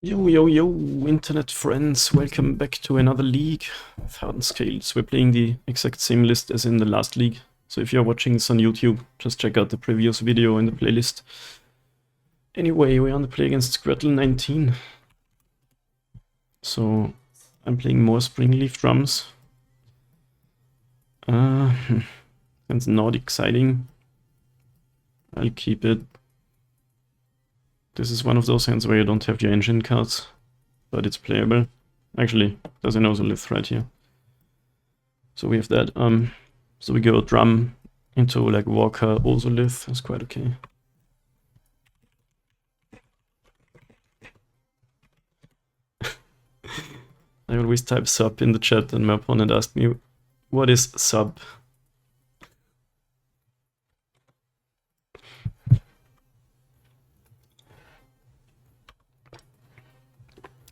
Yo, internet friends, welcome back to another league of Hardened Scales. We're playing the exact same list as in the last league, so if you're watching this on YouTube, just check out the previous video in the playlist. Anyway, we're on the play against Gretel 19. So, I'm playing more Springleaf drums. It's not exciting. I'll keep it. This is one of those hands where you don't have your engine cards, but it's playable. Actually, there's an Ozolith right here. So we have that. So we go drum into like Walker Ozolith. That's quite okay. I always type sub in the chat and my opponent asked me, what is sub?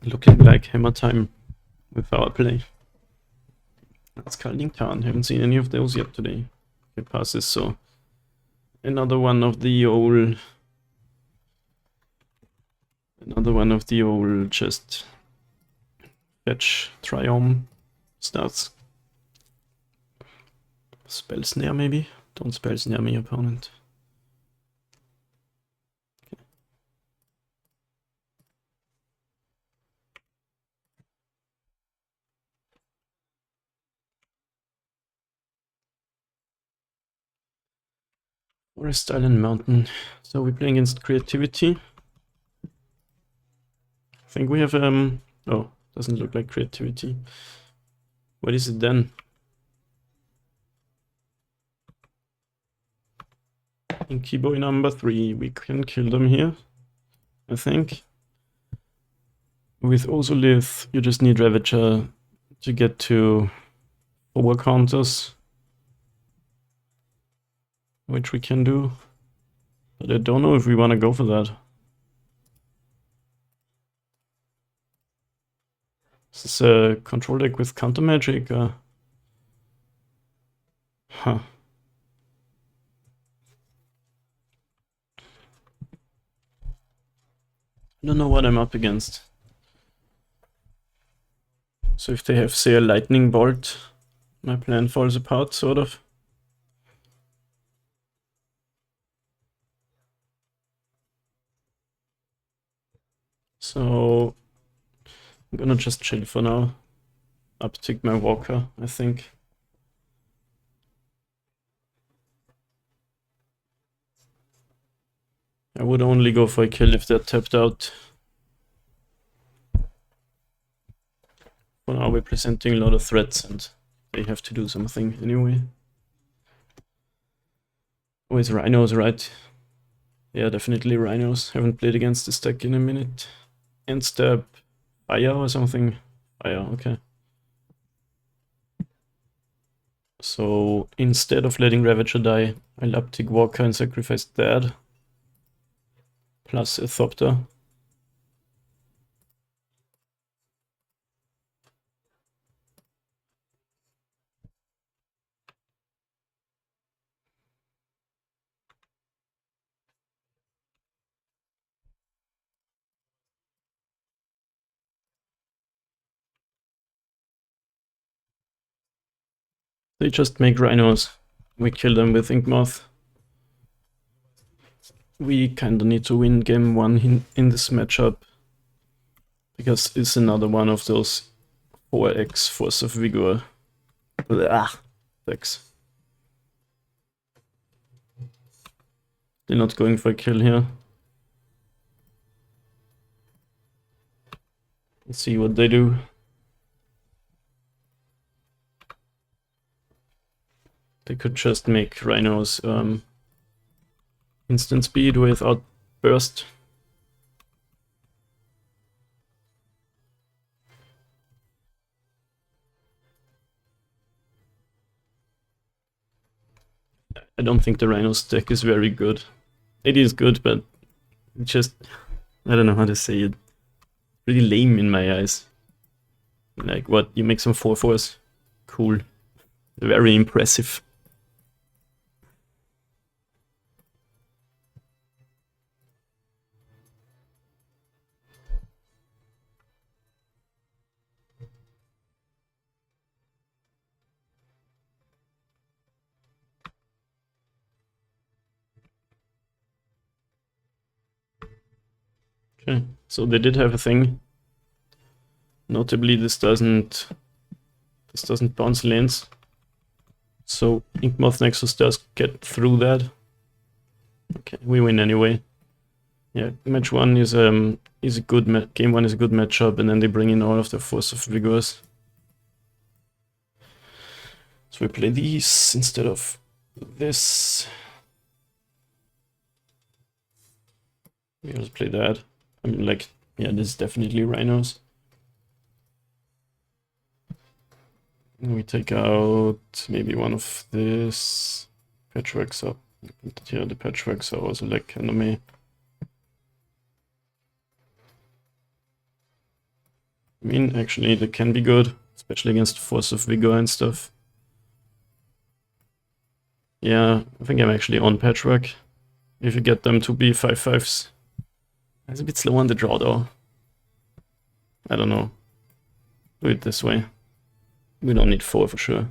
Looking like hammer time with our play. That's Scalding Tarn. Haven't seen any of those yet today. It passes, so another one of the old just fetch Triome starts. Spell snare maybe? Don't spell snare me, opponent. Okay. Forest Island Mountain. So we're playing against Creativity. I think we have oh, doesn't look like Creativity. What is it then? Inky Boy number 3. We can kill them here, I think. With Ozolith, you just need Ravager to get to 4 counters, which we can do. But I don't know if we want to go for that. Is this a control deck with counter magic? Huh. I don't know what I'm up against. So if they have, say, a lightning bolt, my plan falls apart, sort of. So I'm gonna just chill for now. Uptick my Walker, I think. I would only go for a kill if they're tapped out. For now we're presenting a lot of threats and they have to do something anyway. Oh, it's Rhinos, right? Yeah, definitely Rhinos. Haven't played against this deck in a minute. End step fire or something. Fire, okay. So instead of letting Ravager die, I'll uptick Walker and sacrifice that. Plus a Thopter. They just make Rhinos. We kill them with Inkmoth. We kinda need to win game 1 in this matchup. Because it's another one of those 4x Force of Vigor decks. They're not going for a kill here. Let's see what they do. They could just make Rhinos instant speed without burst. I don't think the Rhinos deck is very good. It is good, but just, I don't know how to say it. Really lame in my eyes. Like, what, you make some 4/4s? Cool. Very impressive. Okay, so they did have a thing. Notably, this doesn't bounce lanes. So Inkmoth Nexus does get through that. Okay, we win anyway. Yeah, match one is a good game one is a good matchup, and then they bring in all of the Force of Vigors. So we play these instead of this. We also play that. I mean, like, yeah, this is definitely Rhinos. And we take out maybe one of this patchworks up. Yeah, the patchworks are also like enemy. I mean, actually, they can be good, especially against Force of Vigor and stuff. Yeah, I think I'm actually on patchwork. If you get them to be 5/5s. It's a bit slow on the draw though. I don't know. Do it this way. We don't need 4 for sure.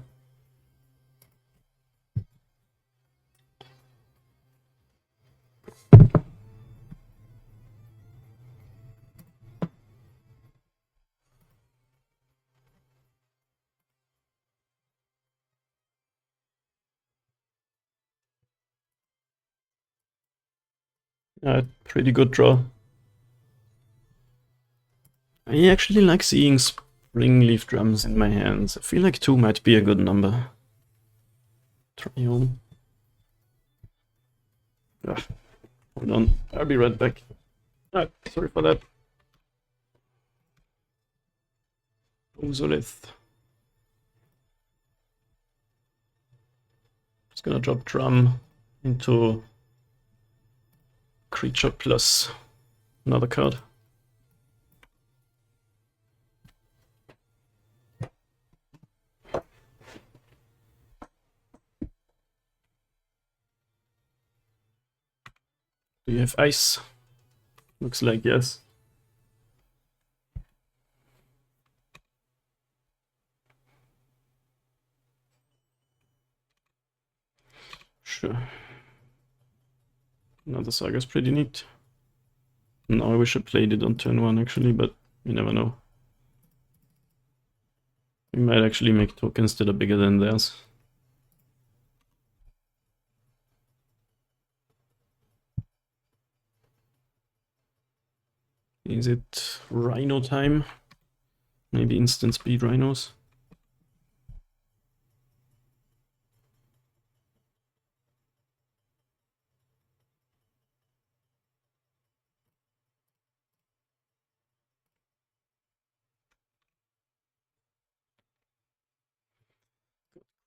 Pretty good draw. I actually like seeing Springleaf Drums in my hands. I feel like 2 might be a good number. Try on. Hold on, I'll be right back. Sorry for that. Uzolith. Just gonna drop Drum into Creature plus another card. Do you have ice? Looks like yes. Sure. Another Saga is pretty neat. No, I wish I played it on turn 1 actually, but you never know. We might actually make tokens that are bigger than theirs. Is it Rhino time? Maybe instant speed Rhinos?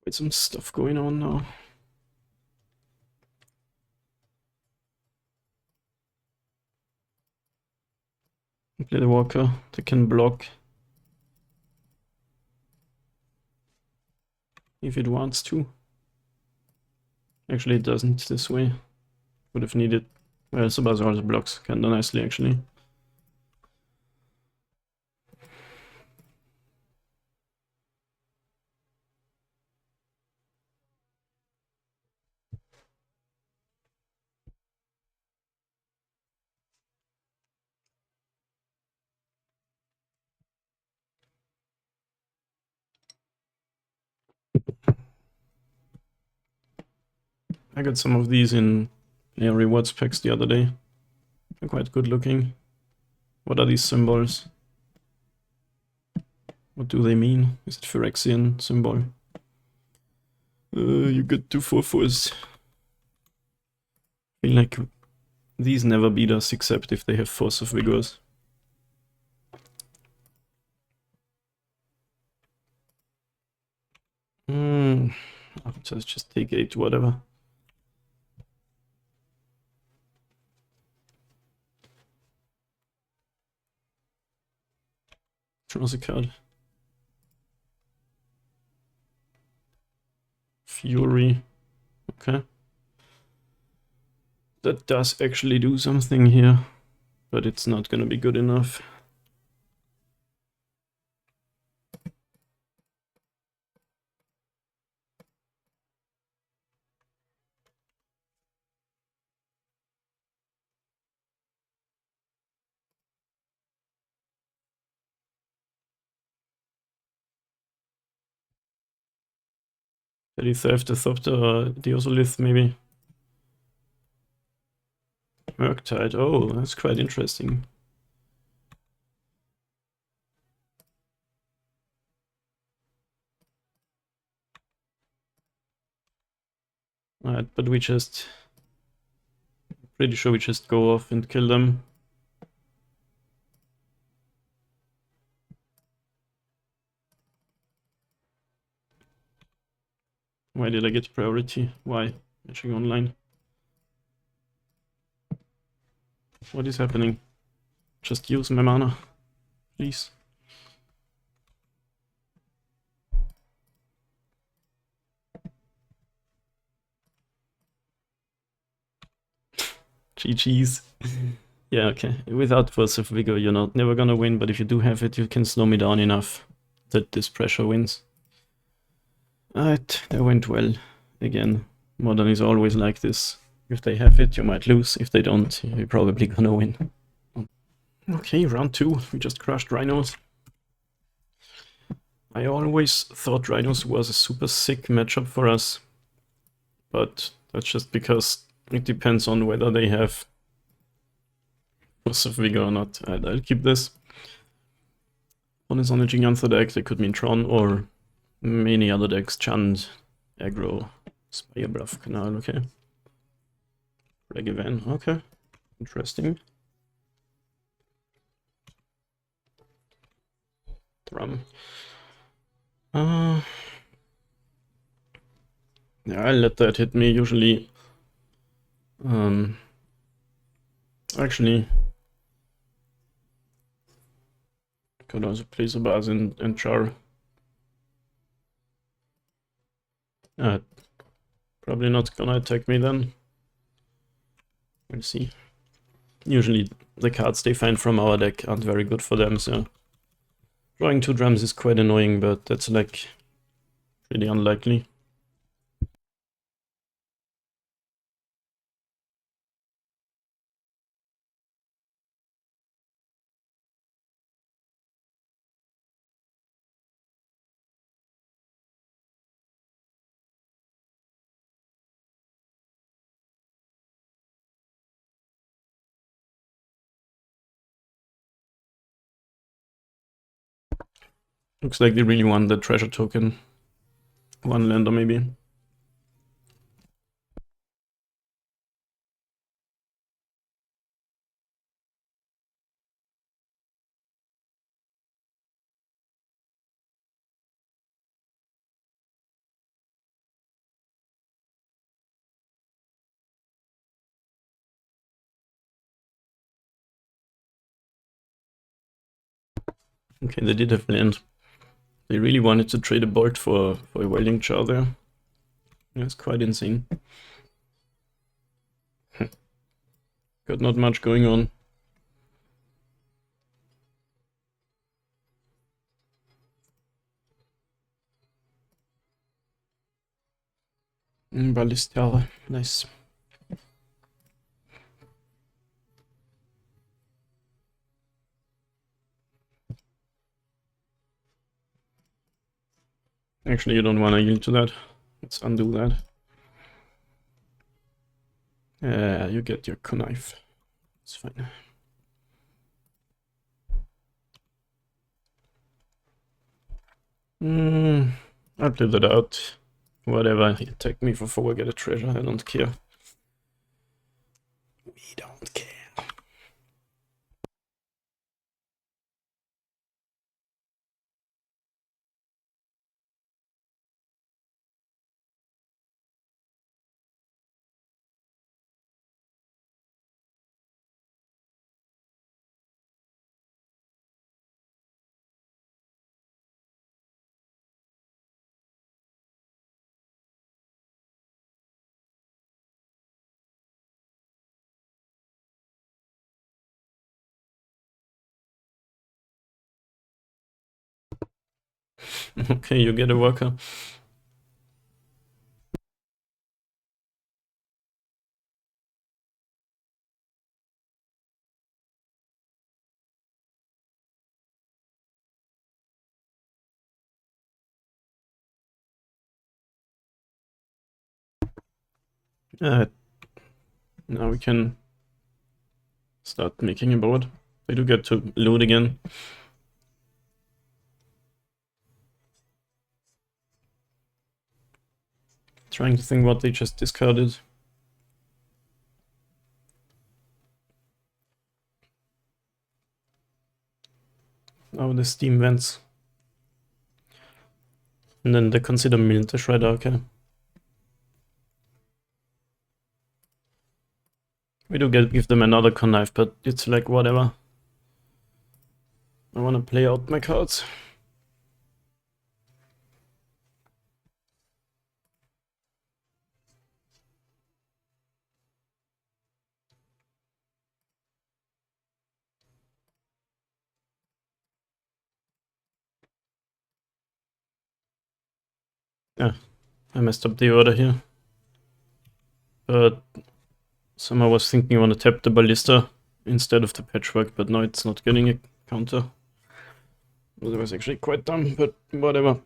Quite some stuff going on now. Play the Walker, they can block if it wants to. Actually it doesn't this way. Would have needed. Well, Sabaz also blocks kinda nicely actually. I got some of these in rewards packs the other day. They're quite good looking. What are these symbols? What do they mean? Is it Phyrexian symbol? You get 2 4/4s. I feel like these never beat us except if they have Force of Vigors. I'll just take 8, whatever. Draws a card. Fury. Okay. That does actually do something here, but it's not gonna be good enough. Did he serve the Thopter or the Osolith maybe? Murktide, oh, that's quite interesting. Alright, but we just... Pretty sure we just go off and kill them. Why did I get priority? Why? Matching online. What is happening? Just use my mana, please. GG's. Yeah, okay. Without Force of Vigor, you're not never gonna win, but if you do have it, you can slow me down enough that this pressure wins. Alright, that went well. Again, Modern is always like this. If they have it, you might lose. If they don't, you're probably gonna win. Okay, round 2. We just crushed Rhinos. I always thought Rhinos was a super sick matchup for us. But that's just because it depends on whether they have Force of Vigor or not. I'll keep this. One is on a Gigantha deck, that could mean Tron, or many other decks, Chand, Aggro, Spirebluff, Canal, okay. Regivan, okay. Interesting. Drum. Yeah, I'll let that hit me usually. Actually, could also place a Baz and Char. Probably not gonna attack me then. We'll see. Usually the cards they find from our deck aren't very good for them, so drawing 2 drums is quite annoying, but that's like pretty unlikely. Looks like they really want the treasure token. 1 lander maybe. Okay, they did have land. They really wanted to trade a bolt for a welding char there. That's quite insane. Got not much going on. Ballista, nice. Actually, you don't want to yield to that. Let's undo that. You get your knife. It's fine. I'll play that out. Whatever, attack me for 4, get a treasure, I don't care. We don't care. Okay, you get a worker. Now we can start making a board. I do get to loot again. Trying to think what they just discarded. Oh, the steam vents. And then they consider Milter Shredder, okay. We do give them another connive, but it's like whatever. I wanna play out my cards. Yeah, I messed up the order here. But somehow I was thinking I want to tap the Ballista instead of the Patchwork, but now it's not getting a counter. That was actually quite dumb, but whatever.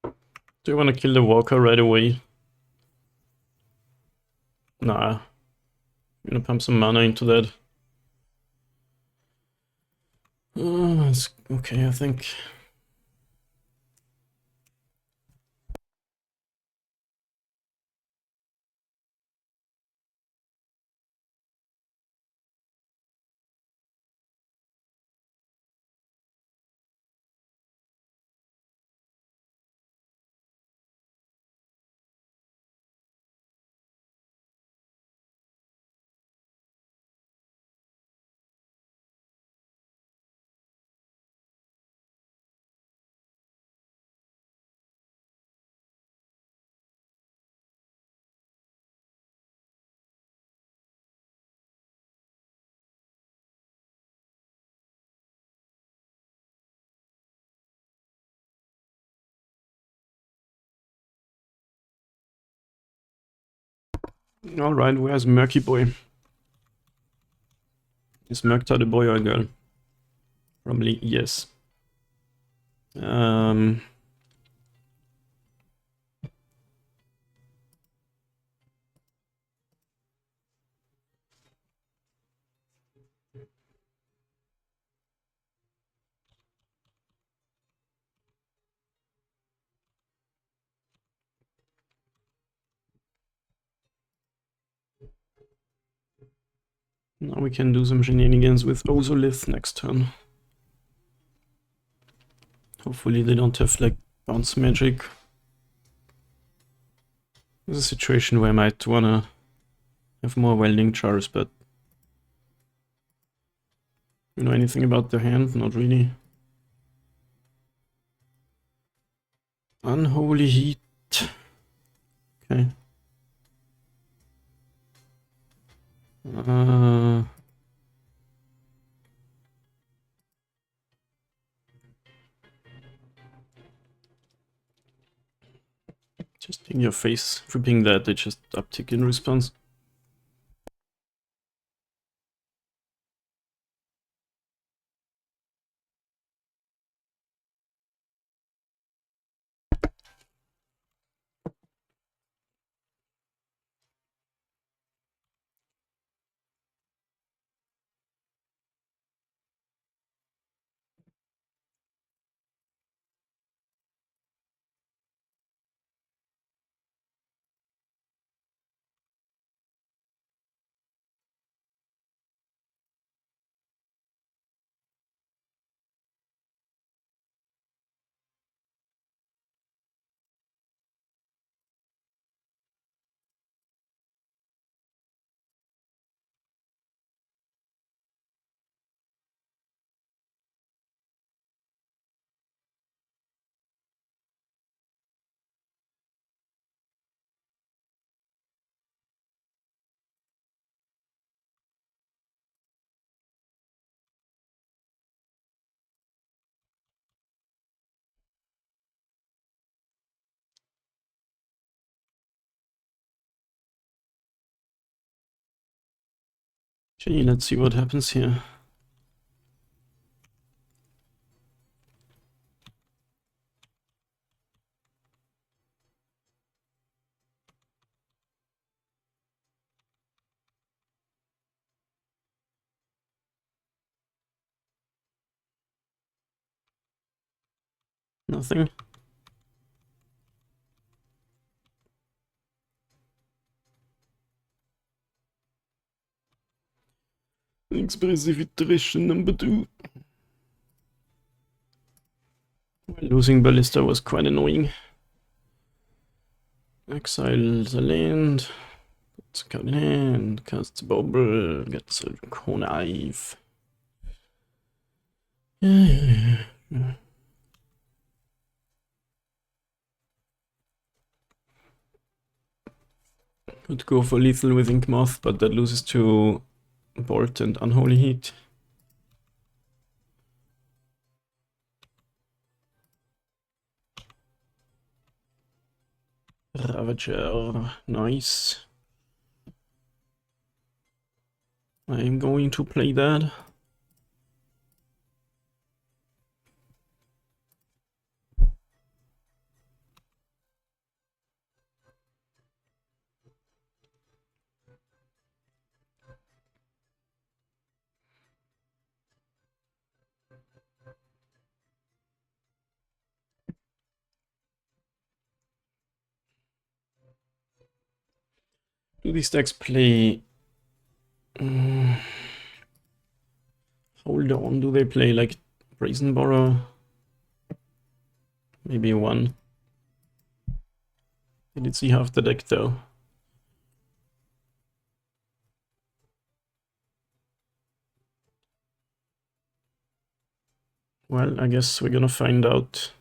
Do you want to kill the Walker right away? Nah. I'm gonna pump some mana into that. It's okay, I think. Alright, where's Murky Boy? Is Murkta the boy or a girl? Probably yes. Now we can do some shenanigans with Ozolith next turn. Hopefully they don't have like bounce magic. There's a situation where I might wanna have more welding jars, but you know anything about their hand? Not really. Unholy Heat. Okay. Just in your face. Flipping that, they just uptick in response. Okay, let's see what happens here. Nothing. Expressive iteration number 2. Losing Ballista was quite annoying. Exile the land. Puts a card in hand. Casts a bubble. Gets a knife. Yeah. Could go for lethal with Inkmoth, but that loses to Bolt and Unholy Heat. Ravager, nice. I'm going to play that. Do these decks play... hold on, do they play like Brazen Borrow? Maybe one. I did see half the deck though. Well, I guess we're gonna find out.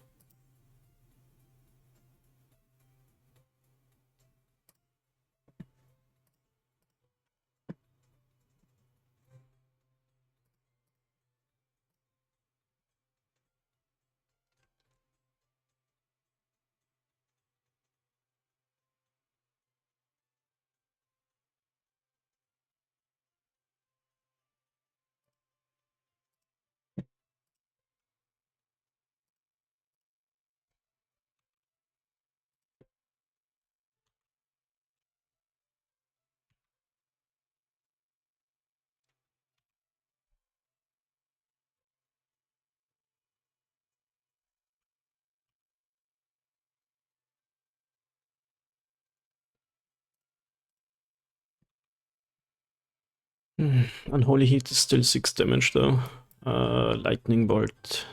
Unholy Heat is still 6 damage though. Lightning Bolt.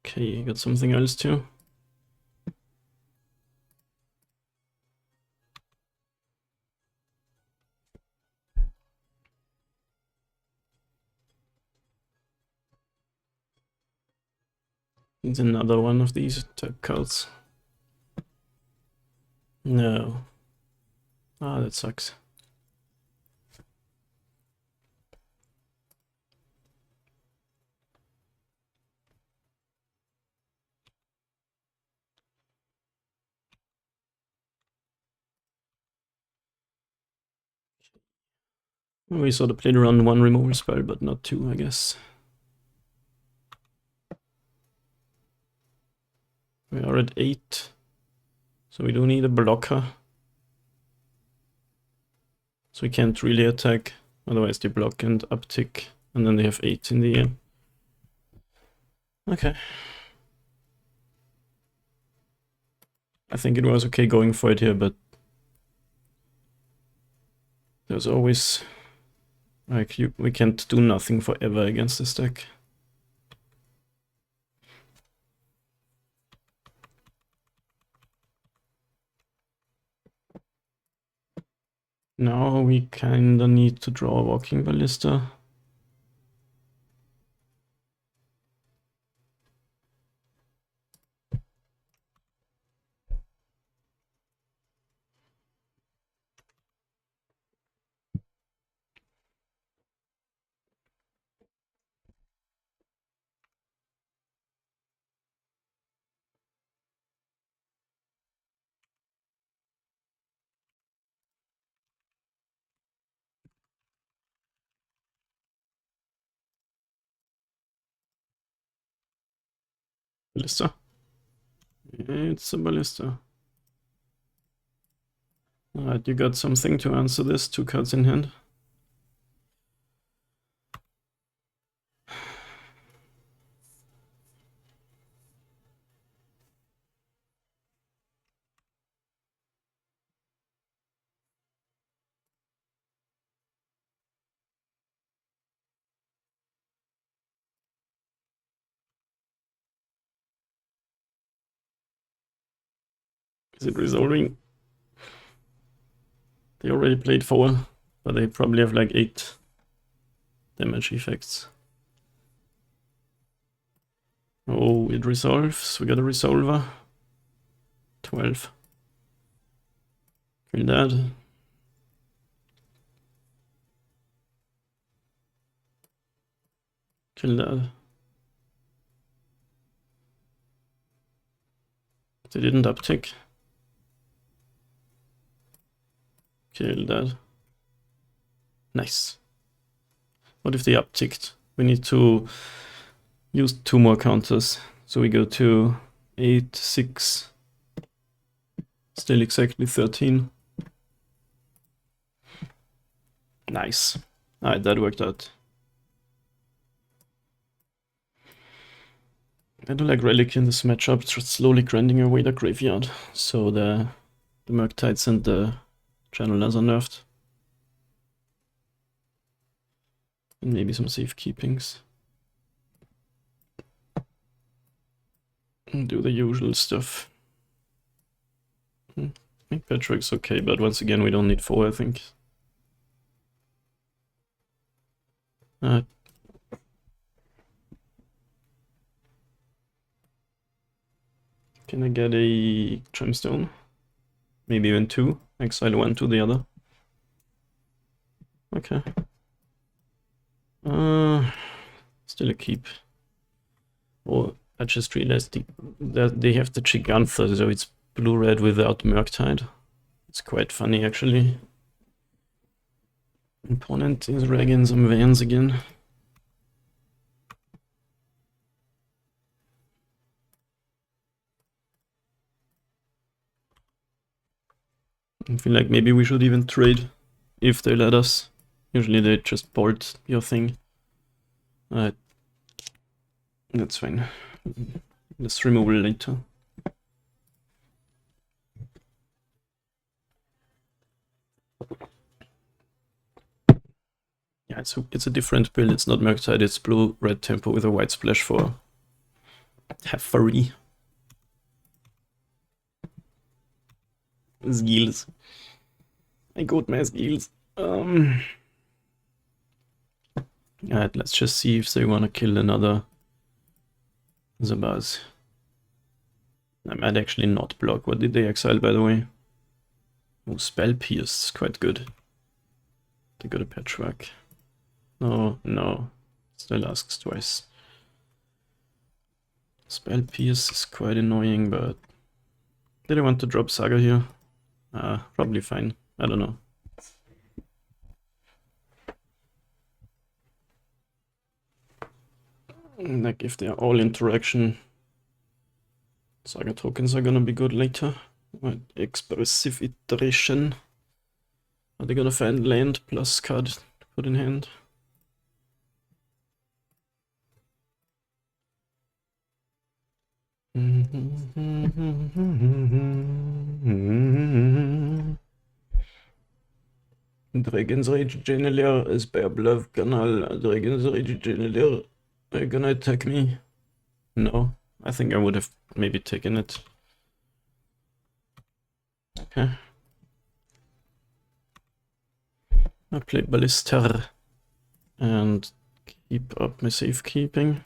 Okay, got something else too. It's another one of these type cards. No. Ah, that sucks. We sort of played around 1 removal spell, but not 2, I guess. We are at 8. So we do need a blocker. So we can't really attack, otherwise they block and uptick, and then they have 8 in the air. Okay. I think it was okay going for it here, but there's always... like, we can't do nothing forever against this deck. Now we kinda need to draw a Walking Ballista. Ballista. It's a Ballista. Alright, you got something to answer this, 2 cards in hand. Is it resolving? They already played 4, but they probably have like 8 damage effects. Oh, it resolves. We got a resolver. 12. Kill that. Kill that. They didn't uptick. Kill that. Nice. What if they upticked? We need to use 2 more counters. So we go to 8, 6. Still exactly 13. Nice. Alright, that worked out. I do like Relic in this matchup, just slowly grinding away the graveyard. So the Murktides and the Channelers are nerfed. And maybe some safekeepings. And do the usual stuff. I think Patchwork's okay, but once again we don't need 4, I think. Can I get a Gemstone? Maybe even 2. Exile 1 to the other. Okay. Still a keep. Oh, I just realized that they have the Gigantha, so it's blue-red without Murktide. It's quite funny, actually. Opponent is ragging some Vans again. I feel like maybe we should even trade if they let us. Usually they just bolt your thing. That's fine. Let's remove it later. Yeah, it's a different build. It's not Murktide, it's blue-red tempo with a white splash for half free. Skills. I got my skills. Alright, let's just see if they wanna kill another Zabaz. I might actually not block. What did they exile, by the way? Oh, Spell Pierce, quite good. They got a Patchwork. No. Still asks twice. Spell Pierce is quite annoying, but... Did I want to drop Saga here? Probably fine. I don't know. Like, if they're all interaction, Saga tokens are gonna be good later. What? Expressive Iteration. Are they gonna find land plus card to put in hand? Dragon's Rage Genelier is by a bluff canal. Dragon's Rage Genelier are gonna attack me? No, I think I would have maybe taken it. Okay. I play Ballister and keep up my safekeeping.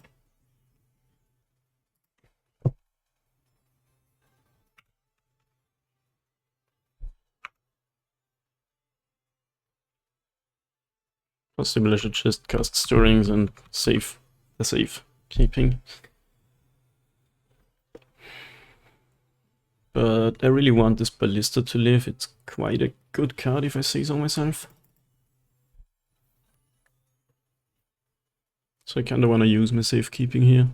Possibly I should just cast Stirrings and save the safekeeping. But I really want this Ballista to live. It's quite a good card if I say so myself. So I kinda wanna use my safekeeping here.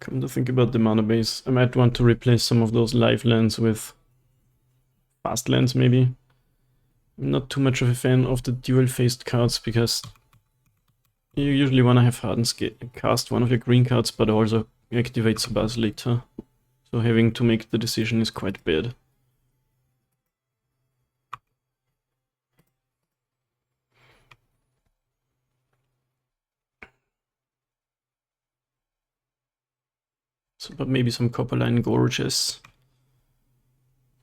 Come to think about the mana base, I might want to replace some of those life lands with fast lands maybe. I'm not too much of a fan of the dual-faced cards because you usually want to have Hardened cast one of your green cards but also activate Sabaz later. So having to make the decision is quite bad. So, but maybe some Copperline Gorges.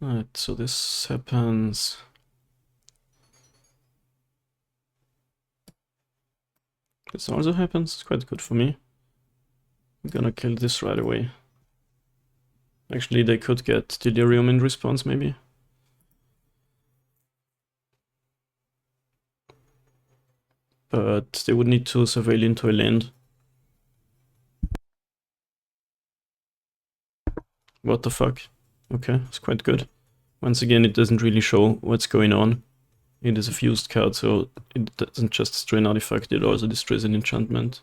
Alright, so this happens. This also happens, it's quite good for me. I'm gonna kill this right away. Actually, they could get Delirium in response, maybe. But they would need to surveil into a land. What the fuck? Okay, it's quite good. Once again, it doesn't really show what's going on. It is a fused card, so it doesn't just destroy an artifact, it also destroys an enchantment.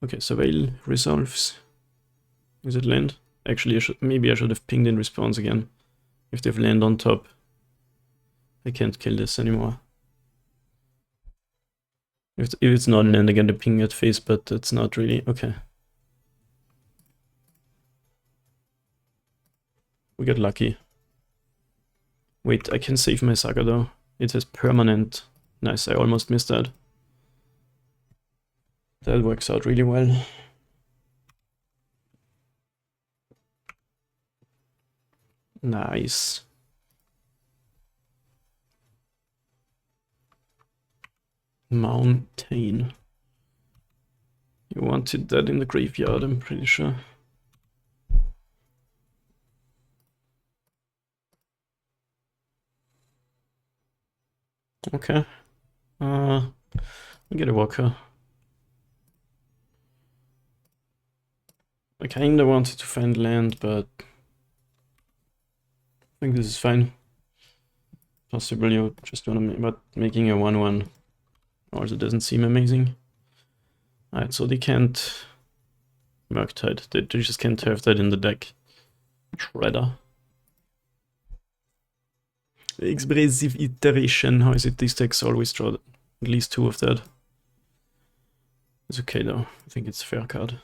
Okay, surveil resolves. Is it land? Actually, maybe I should have pinged in response again. If they have land on top, I can't kill this anymore. If it's not land, I get a ping at face, but it's not really. Okay. We got lucky. Wait, I can save my Saga though. It has permanent. Nice, I almost missed that. That works out really well. Nice. Mountain. You wanted that in the graveyard, I'm pretty sure. Okay. I get a walker. I kinda wanted to find land, but I think this is fine. Possibly you just wanna but making a 1/1 also doesn't seem amazing. Alright, so they can't Murktide. They just can't have that in the deck. Shredder. Expressive iteration. How is it these decks always draw at least 2 of that? It's okay though. I think it's a fair card.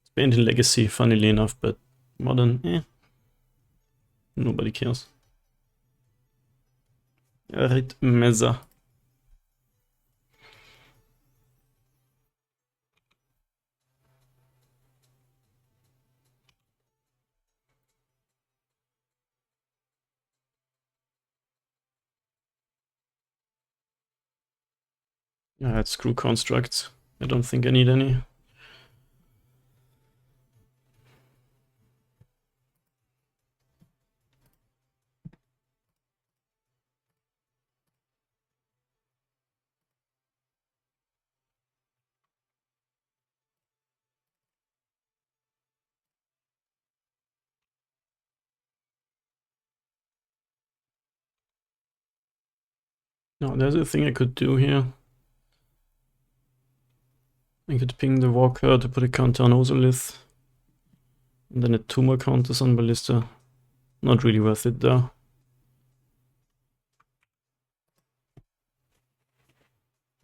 It's banned in Legacy, funnily enough, but Modern, nobody cares. Arithmeza. Yeah, it's screw constructs. I don't think I need any. No, there's a thing I could do here. I could ping the Walker to put a counter on Ozolith. And then a 2 more counters on Ballista. Not really worth it though.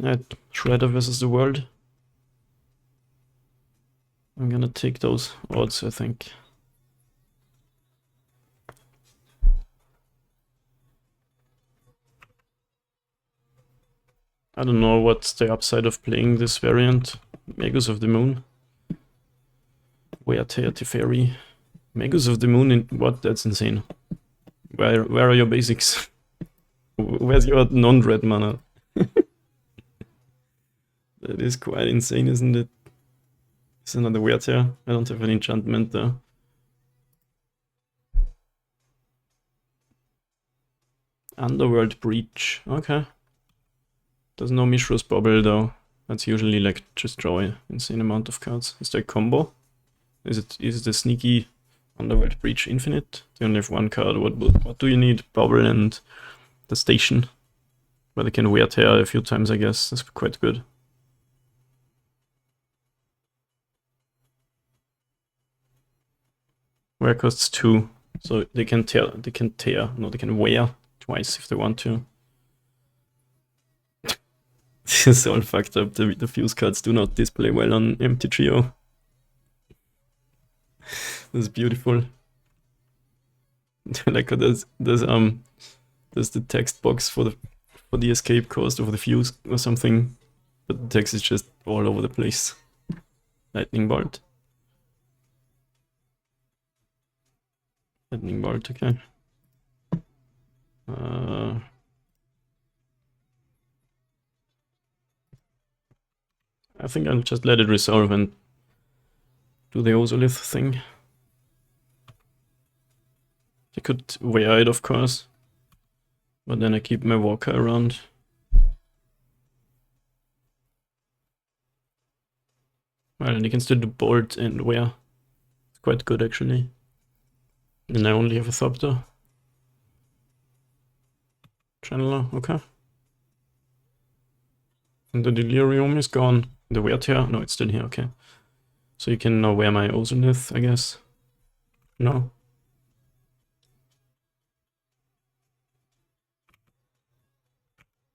Alright, Shredder versus the world. I'm gonna take those odds, I think. I don't know what's the upside of playing this variant. Magus of the Moon. Weirtear Teferi. Magus of the Moon in what? That's insane. Where are your basics? Where's your non-red mana? That is quite insane, isn't it? It's another Weirtear. I don't have an enchantment though. Underworld Breach. Okay. There's no Mishra's Bubble though. That's usually like just draw an insane amount of cards. Is there a combo? Is it a sneaky Underworld Breach infinite? They only have one card. What do you need? Bubble and the station. But they can wear tear a few times, I guess. That's quite good. Wear costs 2. So they can wear twice if they want to. This is all fucked up. The fuse cards do not display well on MTGO. This is beautiful. Like there's the text box for the escape cost of the fuse or something, but the text is just all over the place. Lightning bolt. Lightning bolt, okay. I think I'll just let it resolve and do the Ozolith thing. I could wear it, of course, but then I keep my walker around. Well, and you can still do bolt and wear. It's quite good, actually. And I only have a Thopter. Channeler, okay. And the Delirium is gone. The wear here? No, it's still here, okay. So you can now wear my Ozolith, I guess. No?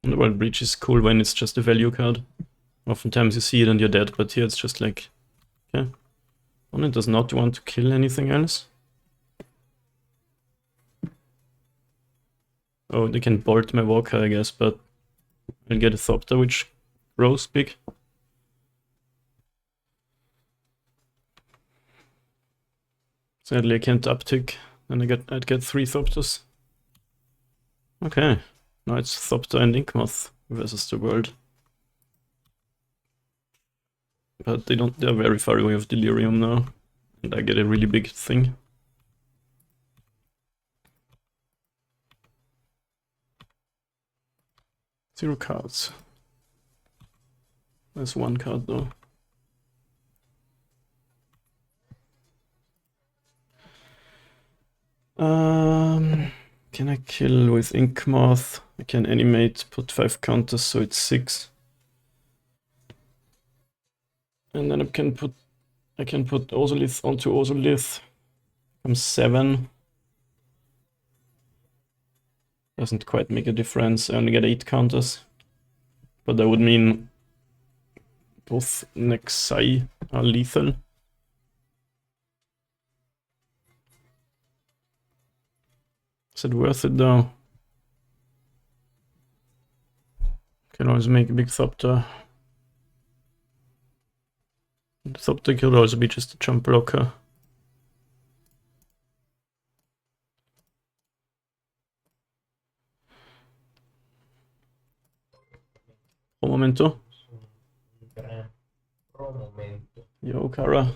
Underworld Breach is cool when it's just a value card. Oftentimes you see it and you're dead, but here it's just like, okay. Opponent does not want to kill anything else. Oh, they can bolt my walker, I guess, but I'll get a Thopter, which grows big. Sadly, I can't uptick, then I'd get 3 Thopters. Okay, now it's Thopter and Inkmoth versus the world. But they're very far away of Delirium now, and I get a really big thing. Zero cards. There's 1 card though. Can I kill with Inkmoth? I can animate, put 5 counters, so it's 6. And then I can put Ozolith onto Ozolith. I'm 7. Doesn't quite make a difference. I only get 8 counters. But that would mean both Nexai are lethal. Is it worth it though? Can always make a big Thopter. The Thopter could also be just a jump blocker. Pro momento. Yo, Kara.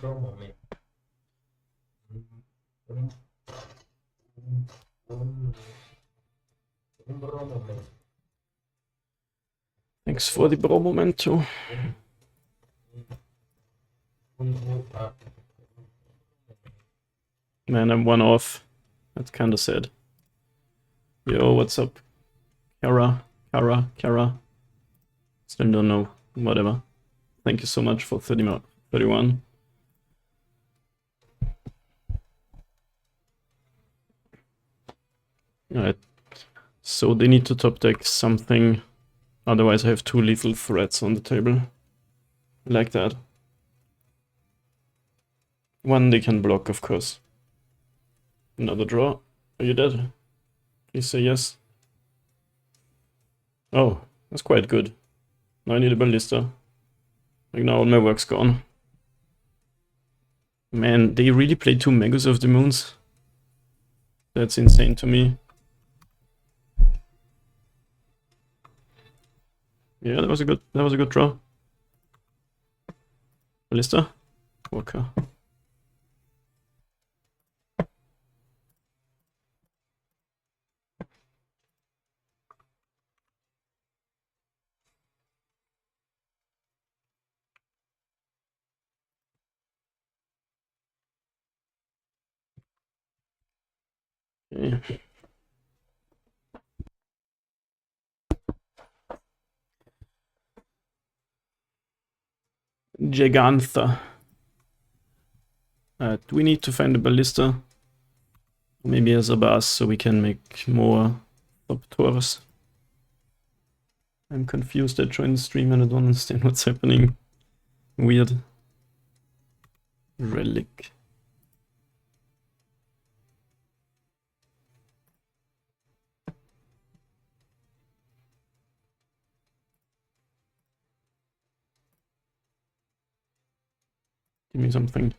Thanks for the bro momento. Man, I'm 1 off. That's kinda sad. Yo, what's up? Kara. Still don't know. Whatever. Thank you so much for 31. Alright. So they need to top deck something. Otherwise I have 2 lethal threats on the table. Like that. 1 they can block, of course. Another draw. Are you dead? Please say yes. Oh, that's quite good. Now I need a ballista. Like now all my work's gone. Man, they really play 2 Magus of the Moons. That's insane to me. Yeah, that was a good draw. Ballista? Walker. Okay. Gigantha. Do we need to find a ballista? Maybe as a bus so we can make more Thopters. I'm confused. I joined the stream and I don't understand what's happening. Weird. Relic. Give me something.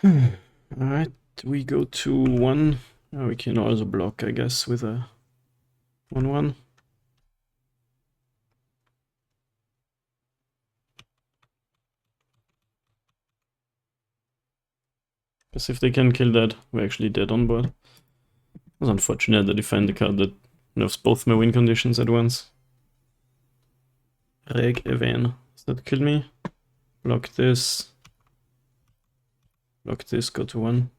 Alright. we go to 1? Oh, we can also block, I guess, with a 1/1. Because if they can kill that, we're actually dead on board. It's unfortunate that I find the card that nerfs both my win conditions at once. Reg Even. Does that kill me? Block this. Block this, go to 1.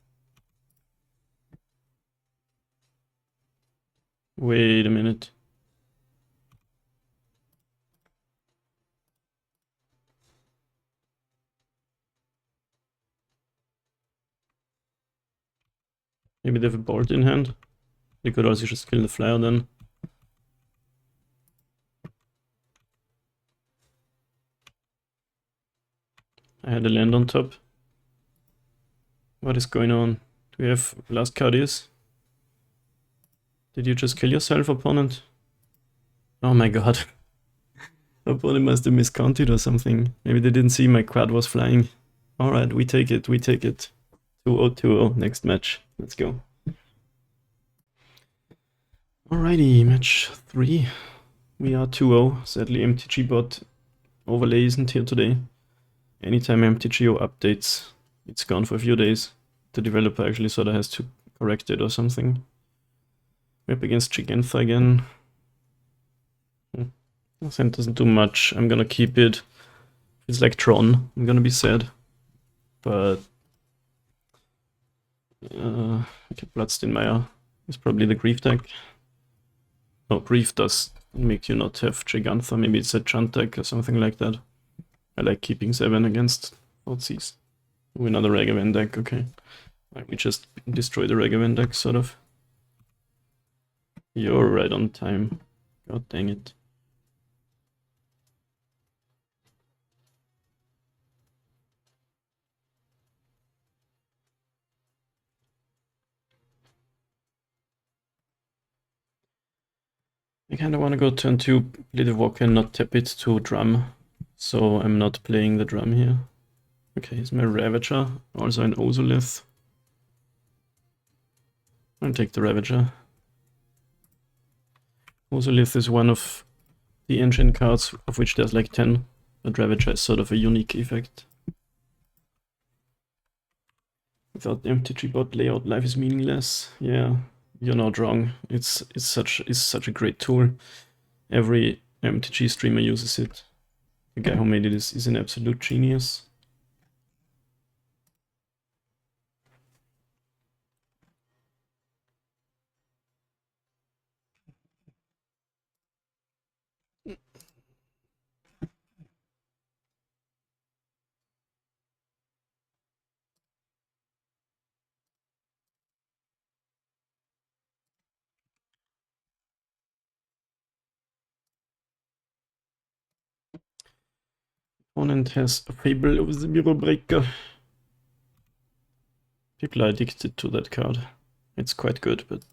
Wait a minute. Maybe they have a board in hand. They could also just kill the flyer then. I had a land on top. What is going on? Do we have last card is? Did you just kill yourself, opponent? Oh my god. Opponent must have miscounted or something. Maybe they didn't see my quad was flying. Alright, we take it, we take it. 2-0, 2-0, next match. Let's go. Alrighty, match 3. We are 2-0. Sadly, MTG bot overlay isn't here today. Anytime MTGO updates, it's gone for a few days. The developer actually sort of has to correct it or something. We're up against Gigantha again. Sand doesn't do much. I'm gonna keep it. It's like Tron. I'm gonna be sad. But okay, Bloodstainmire is probably the Grief deck. No, Grief does make you not have Gigantha. Maybe it's a Chant deck or something like that. I like keeping 7 against Thoughtseize. Oh, another Ragavan deck, okay. Like we just destroy the Ragavan deck, sort of. You're right on time. God dang it. I kinda wanna go turn 2, play the Walker and not tap it to drum. So I'm not playing the drum here. Okay, here's my Ravager, also an Ozolith. I'll take the Ravager. Ozolith is one of the engine cards, of which there's like 10, but Ravager is sort of a unique effect. Without the MTG bot layout, life is meaningless. Yeah, you're not wrong. It's such a great tool. Every MTG streamer uses it. The guy who made it is an absolute genius. Opponent has a Fable of the Mirror Breaker. People are addicted to that card. It's quite good, but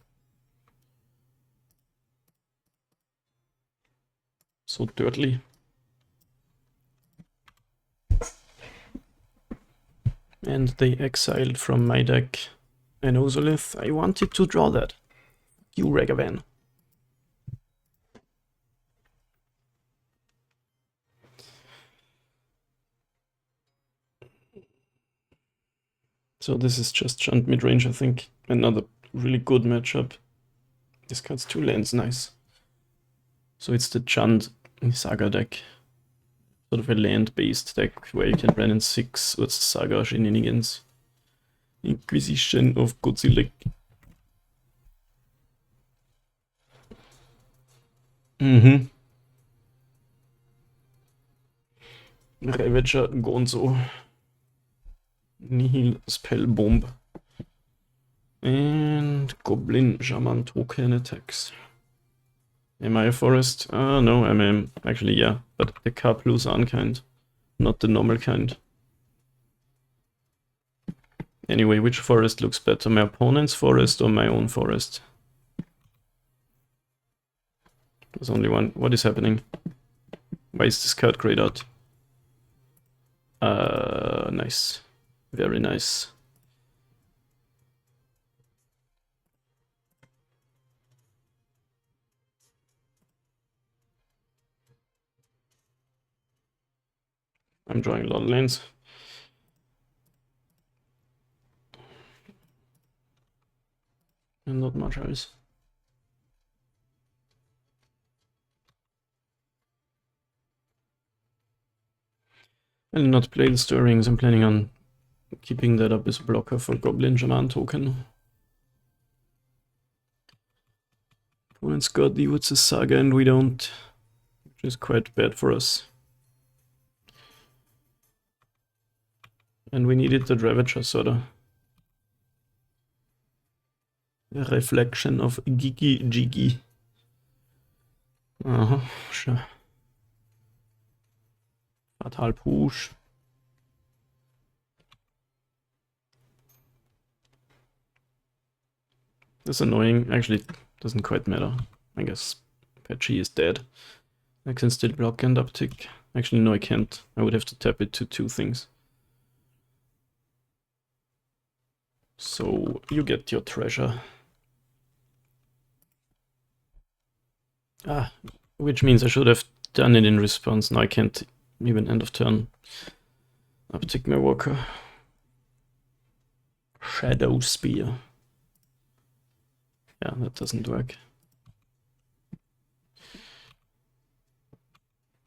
so dirtly. And they exiled from my deck an Ozolith. I wanted to draw that. You Ragavan. So this is just Chant midrange, I think. Another really good matchup. This card's 2 lands, nice. So it's the Chant Saga deck. Sort of a land-based deck where you can run in 6 with Saga shenanigans. Inquisition of Godzilla. Ravager Gonzo. Nihil Spell Bomb. And Goblin Shaman token attacks. Am I a forest? No, actually, yeah, but the Karplus unkind, not the normal kind. Anyway, which forest looks better, my opponent's forest or my own forest? There's only one. What is happening? Why is this card grayed out? Nice. Very nice. I'm drawing a lot of lanes. And not much else. I'll not play the Stirrings. I'm planning on keeping that up as a blocker for Goblin Shaman token. Opponent's got the Woods' Saga and we don't, which is quite bad for us. And we needed the Ravager, sorta. A reflection of Gigi Jiggy. Sure. Fatal Push. That's annoying. Actually, doesn't quite matter. I guess Patchy is dead. I can still block and uptick. Actually, no, I can't. I would have to tap it to 2 things. So, you get your treasure. Ah, which means I should have done it in response. Now I can't even end of turn uptick my walker. Shadow Spear. Yeah, that doesn't work.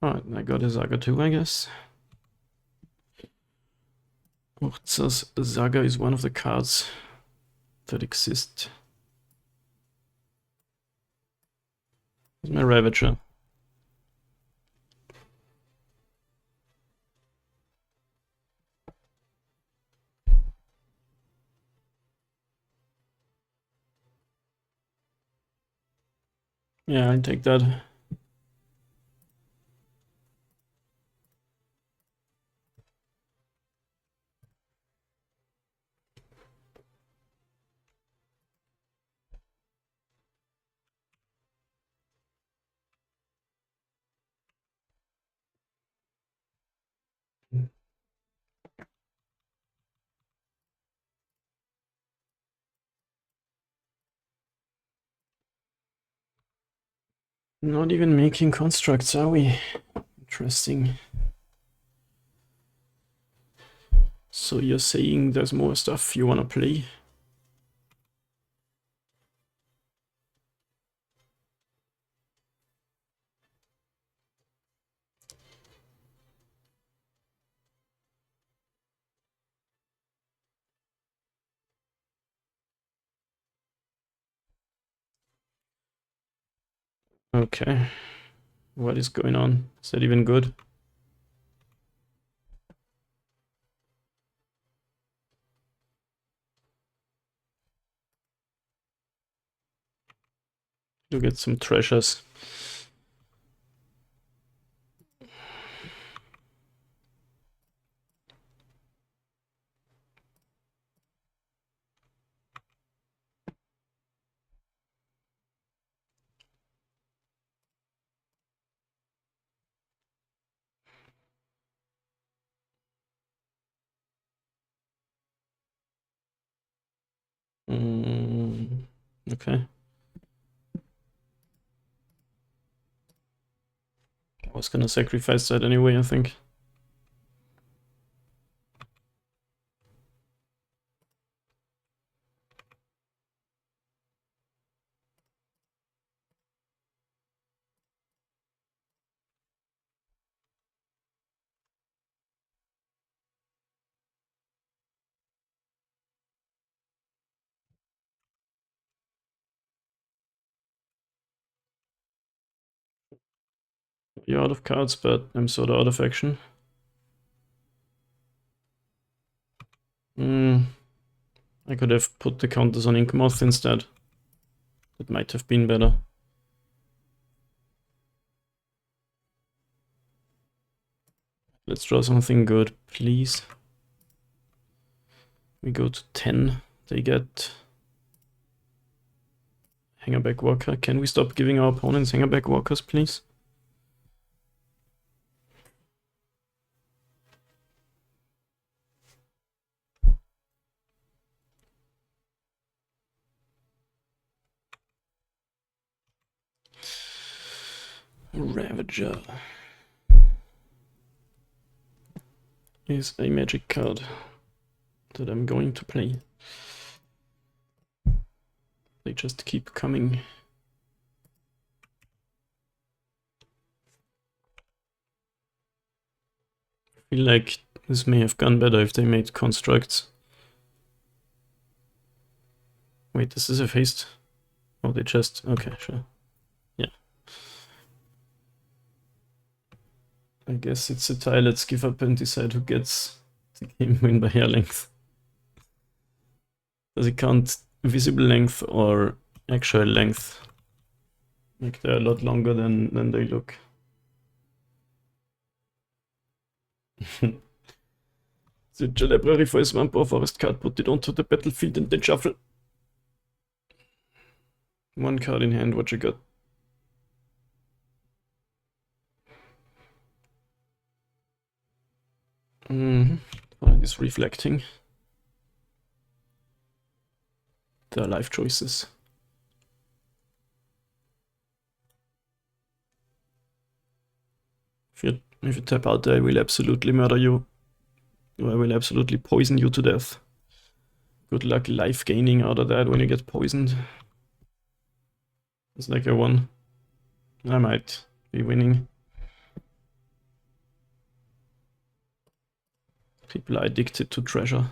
Alright, I got a Saga too, I guess. Urza's Saga is one of the cards that exist. Here's my Ravager. Yeah, I'll take that. Not even making constructs, are we? Interesting. So you're saying there's more stuff you wanna play? Okay. What is going on? Is that even good? You get some treasures. Okay. I was gonna sacrifice that anyway, I think. You're out of cards, but I'm sort of out of action. I could have put the counters on Inkmoth instead. That might have been better. Let's draw something good, please. We go to 10. They get Hangerback Walker. Can we stop giving our opponents Hangerback Walkers, please? Ravager. is a magic card that I'm going to play. They just keep coming. I feel like this may have gone better if they made constructs. Wait, this is a haste? Oh, they just... okay, sure. Yeah. I guess it's a tie. Let's give up and decide who gets the game win by hair length. Does it count visible length or actual length? Like they're a lot longer than they look. Search a library for a swamp or forest card, put it onto the battlefield and then shuffle. One card in hand, what you got? Find is reflecting their life choices. If you tap out, I will absolutely murder you. Or I will absolutely poison you to death. Good luck life gaining out of that when you get poisoned. It's like a 1. I might be winning. People are addicted to treasure.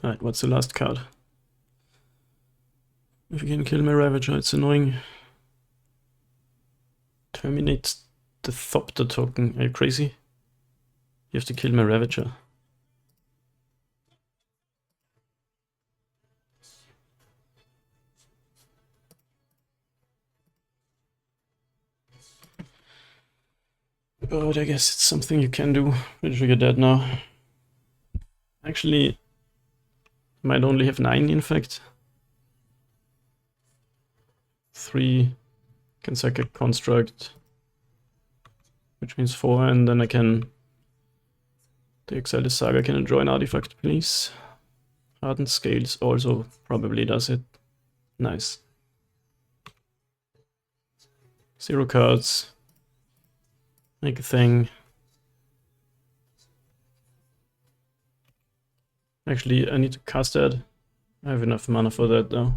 Alright, what's the last card? If you can kill my Ravager, it's annoying. Terminate the Thopter token. Are you crazy? You have to kill my Ravager. But I guess it's something you can do. We'll trigger that now. Actually, might only have 9 in fact. 3 can sack a construct, which means 4, and then I can exile the Saga. Can I draw an artifact, please? Hardened Scales also probably does it. Nice. 0 cards. Make a thing. Actually, I need to cast that. I have enough mana for that though.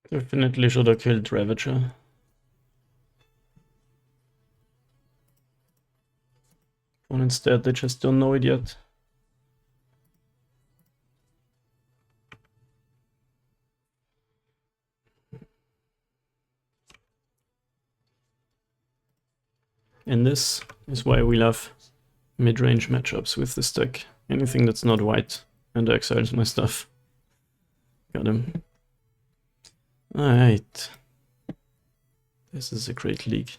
Definitely should have killed Ravager. And instead, they just don't know it yet. And this is why we love mid-range matchups with this deck. Anything that's not white and exiles my stuff. Got him. Alright. This is a great league.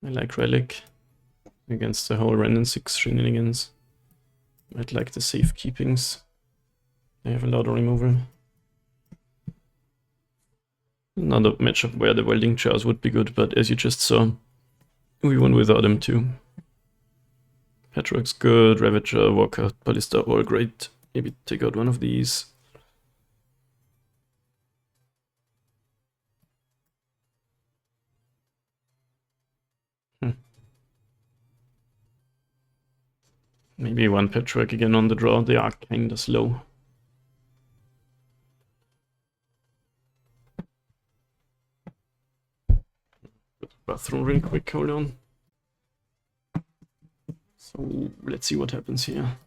I like Relic against the whole Ren and 6 shenanigans. I'd like the safekeepings. They have a lot of removal. Another matchup where the welding chairs would be good, but as you just saw, we won without them too. Petrock's good, Ravager, Walker, Ballista, all great. Maybe take out one of these. Maybe one Petrock again on the draw. They are kinda slow. Bathroom real quick, hold on. So let's see what happens here.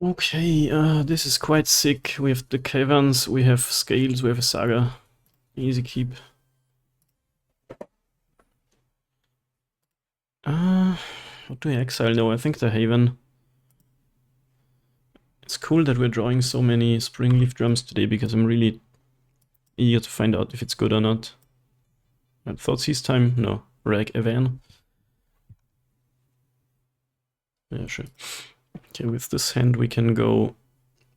Okay, this is quite sick. We have the caverns, we have scales, we have a saga. Easy keep. What do I exile though? I think the Haven. It's cool that we're drawing so many Springleaf Drums today because I'm really eager to find out if it's good or not. Thoughtseize time? No. Rag Evan. Yeah, sure. Okay, with this hand we can go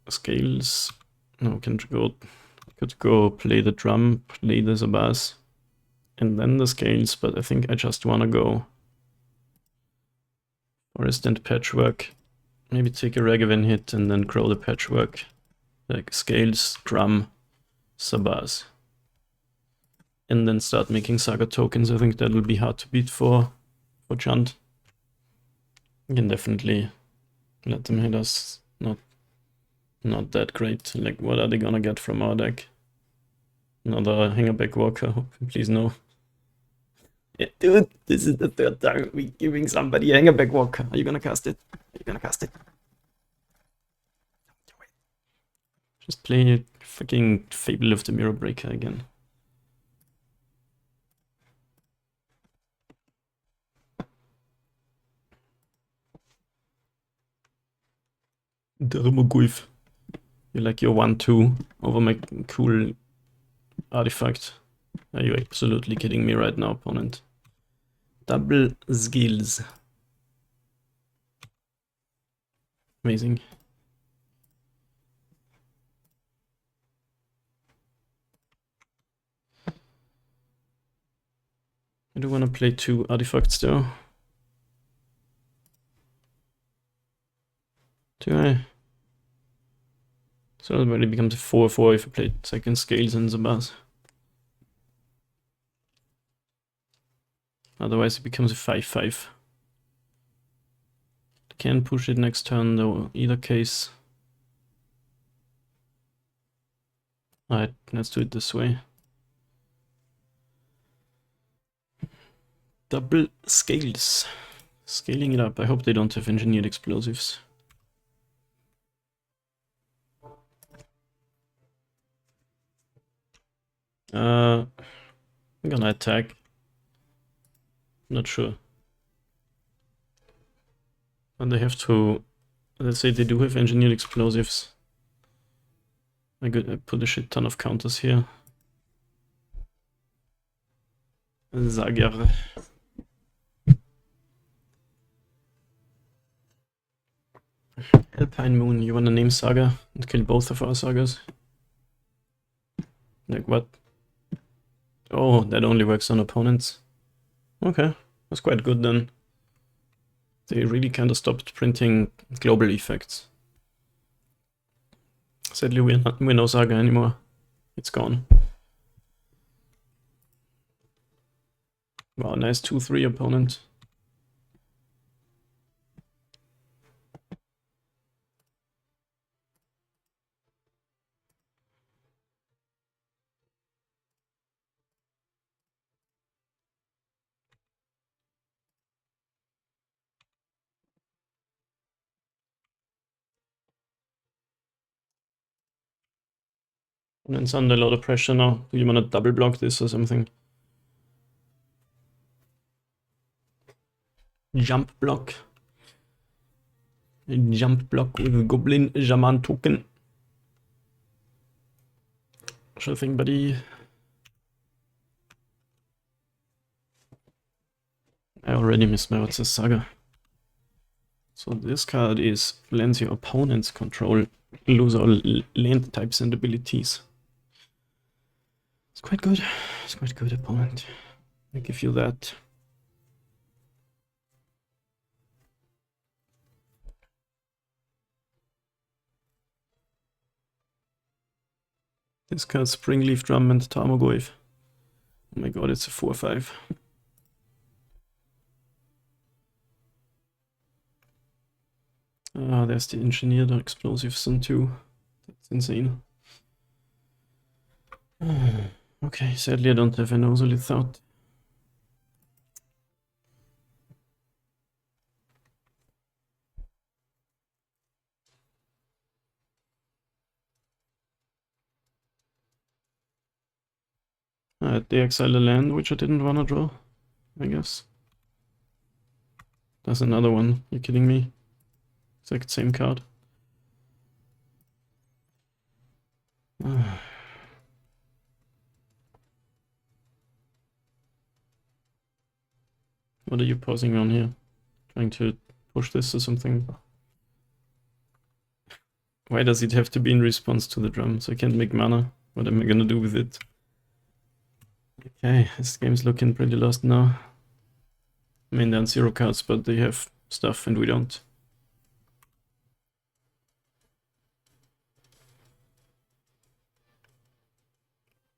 scales. No, we could go play the drum, play the Zabaz, and then the scales, but I think I just wanna go Forest and Patchwork. Maybe take a Ragavan hit and then grow the Patchwork. Like scales, drum, Zabaz. And then start making Saga tokens. I think that will be hard to beat for Chant. You can definitely let them hit us. Not that great. Like, what are they gonna get from our deck? Another Hangerback Walker? Please no. Yeah, dude, this is the third time we're giving somebody a Hangerback Walker. Are you gonna cast it? Are you gonna cast it? Just play a fucking Fable of the Mirror Breaker again. Dermoguif. You like your 1-2 over my cool artifact. Are you absolutely kidding me right now, opponent? Double skills. Amazing. I do want to play 2 artifacts though. Do I? So it already becomes a 4-4 if I play second scales and Zabaz. Otherwise it becomes a 5-5. Can push it next turn though, either case. Alright, let's do it this way. Double scales. Scaling it up. I hope they don't have engineered explosives. I'm gonna attack. Not sure. And they have to... Let's say they do have engineered explosives. I put a shit ton of counters here. Saga. Alpine Moon, you wanna name Saga and kill both of our Sagas? Like what? Oh, that only works on opponents. Okay, that's quite good then. They really kinda stopped printing global effects. Sadly, we're no Saga anymore. It's gone. Wow, nice 2-3 opponent. And it's under a lot of pressure now. Do you want to double block this or something? Jump block. Jump block with Goblin Shaman token. Sure thing, buddy. I already mismatched the Saga. So this card is lends your opponent's control, lose all land types and abilities. It's quite good. It's quite good, opponent. I give you that. This card's Springleaf Drum and Tarmogoyf. Oh my god, it's a 4-5. Ah, there's the engineered explosives on 2. That's insane. Okay, sadly I don't have an Ozolith out. They exiled a land, which I didn't wanna draw, I guess. There's another one, you're kidding me? Exact same card. What are you pausing on here? Trying to push this or something? Why does it have to be in response to the drums? I can't make mana. What am I gonna do with it? Okay, this game's looking pretty lost now. I mean, they're on 0 cards, but they have stuff and we don't.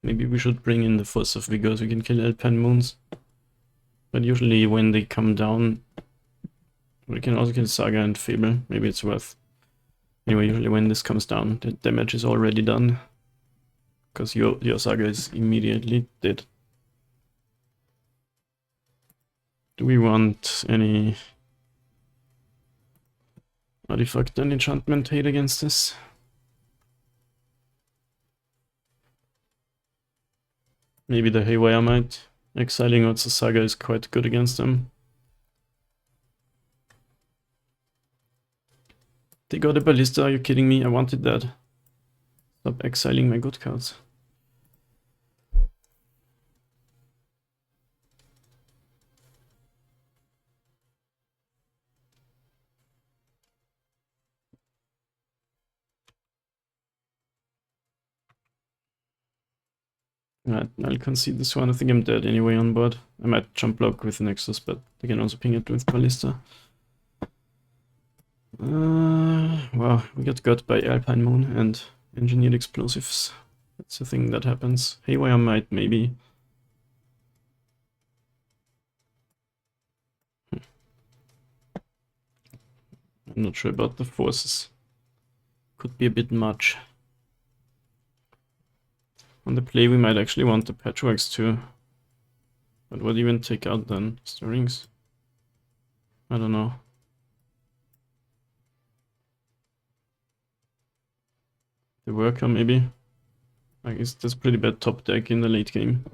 Maybe we should bring in the Force of Vigor so we can kill Alpine Moons. But usually when they come down, we can also kill Saga and Fable. Maybe it's worth. Anyway, usually when this comes down, the damage is already done. Because your Saga is immediately dead. Do we want any artifact and enchantment hate against this? Maybe the Haywire might. Exiling Otsa Saga is quite good against them. They got a Ballista, are you kidding me? I wanted that. Stop exiling my good cards. Right, I'll concede this one. I think I'm dead anyway on board. I might jump block with Nexus, but they can also ping it with Ballista. Wow, we got by Alpine Moon and Engineered Explosives. That's the thing that happens. Haywire might, maybe. I'm not sure about the forces. Could be a bit much. On the play we might actually want the Patchworks too. But what even take out then? Stirrings? I don't know. The Worker maybe? I guess that's pretty bad top deck in the late game.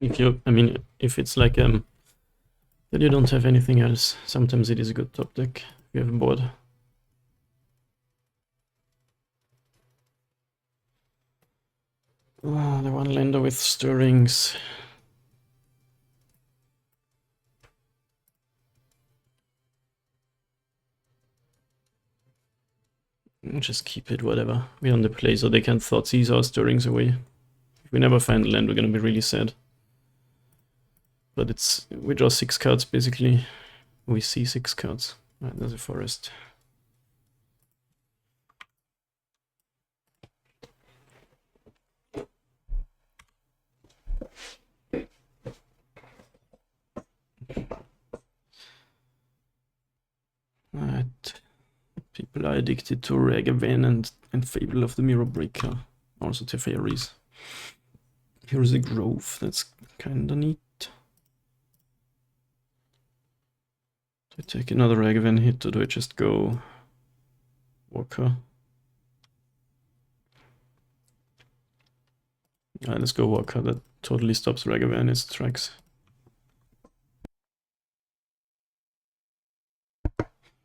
If it's like that you don't have anything else, sometimes it is a good top deck if you have a board. Oh, the one lander with Stirrings. Just keep it, whatever. We're on the play, so they can't Thoughtseize our Stirrings away. If we never find land, we're gonna be really sad. But we draw 6 cards basically. We see 6 cards. Right, there's a forest. Right. People are addicted to Ragavan and Fable of the Mirror Breaker. Also Teferis. Here's a Grove, that's kinda neat. Do I take another Ragavan hit or do I just go Walker? Let's go Walker, that totally stops Ragavan in its tracks.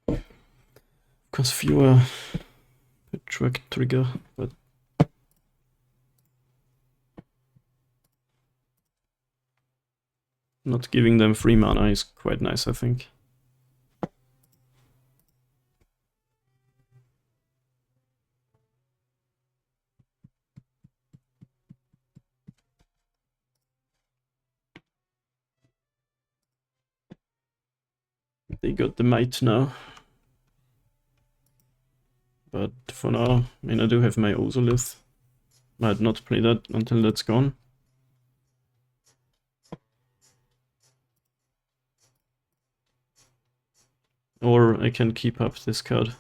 Of course fewer Patchwork trigger, but not giving them free mana is quite nice, I think. They got the Might now. But for now, I mean, I do have my Ozolith. Might not play that until that's gone. Or I can keep up this card.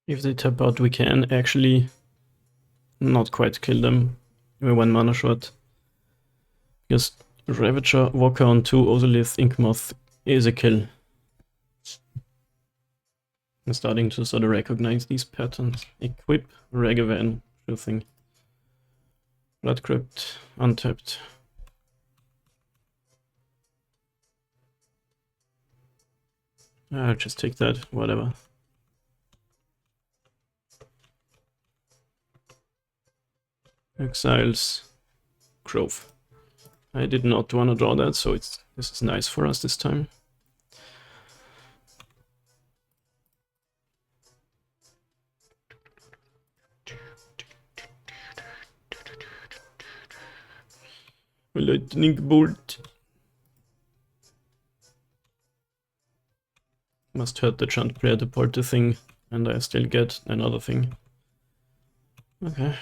If they tap out, we can actually not quite kill them. We're 1 mana short. Because Ravager, Walker on 2, Ozolith, Inkmoth is a kill. I'm starting to sort of recognize these patterns. Equip, Ragavan, sure thing. Blood Crypt, untapped. I'll just take that, whatever. Exiles, Grove. I did not want to draw that, so this is nice for us this time. Lightning Bolt. Must hurt the chant player to port the thing, and I still get another thing. Okay.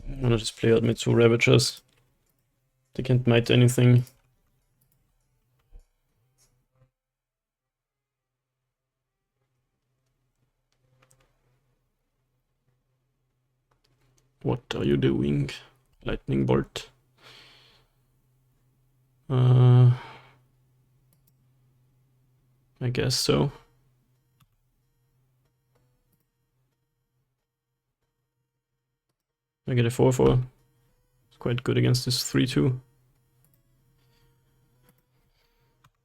I'm gonna just play out my 2 Ravagers. They can't might anything. What are you doing? Lightning Bolt. I guess so. I get a 4/4. It's quite good against this 3/2.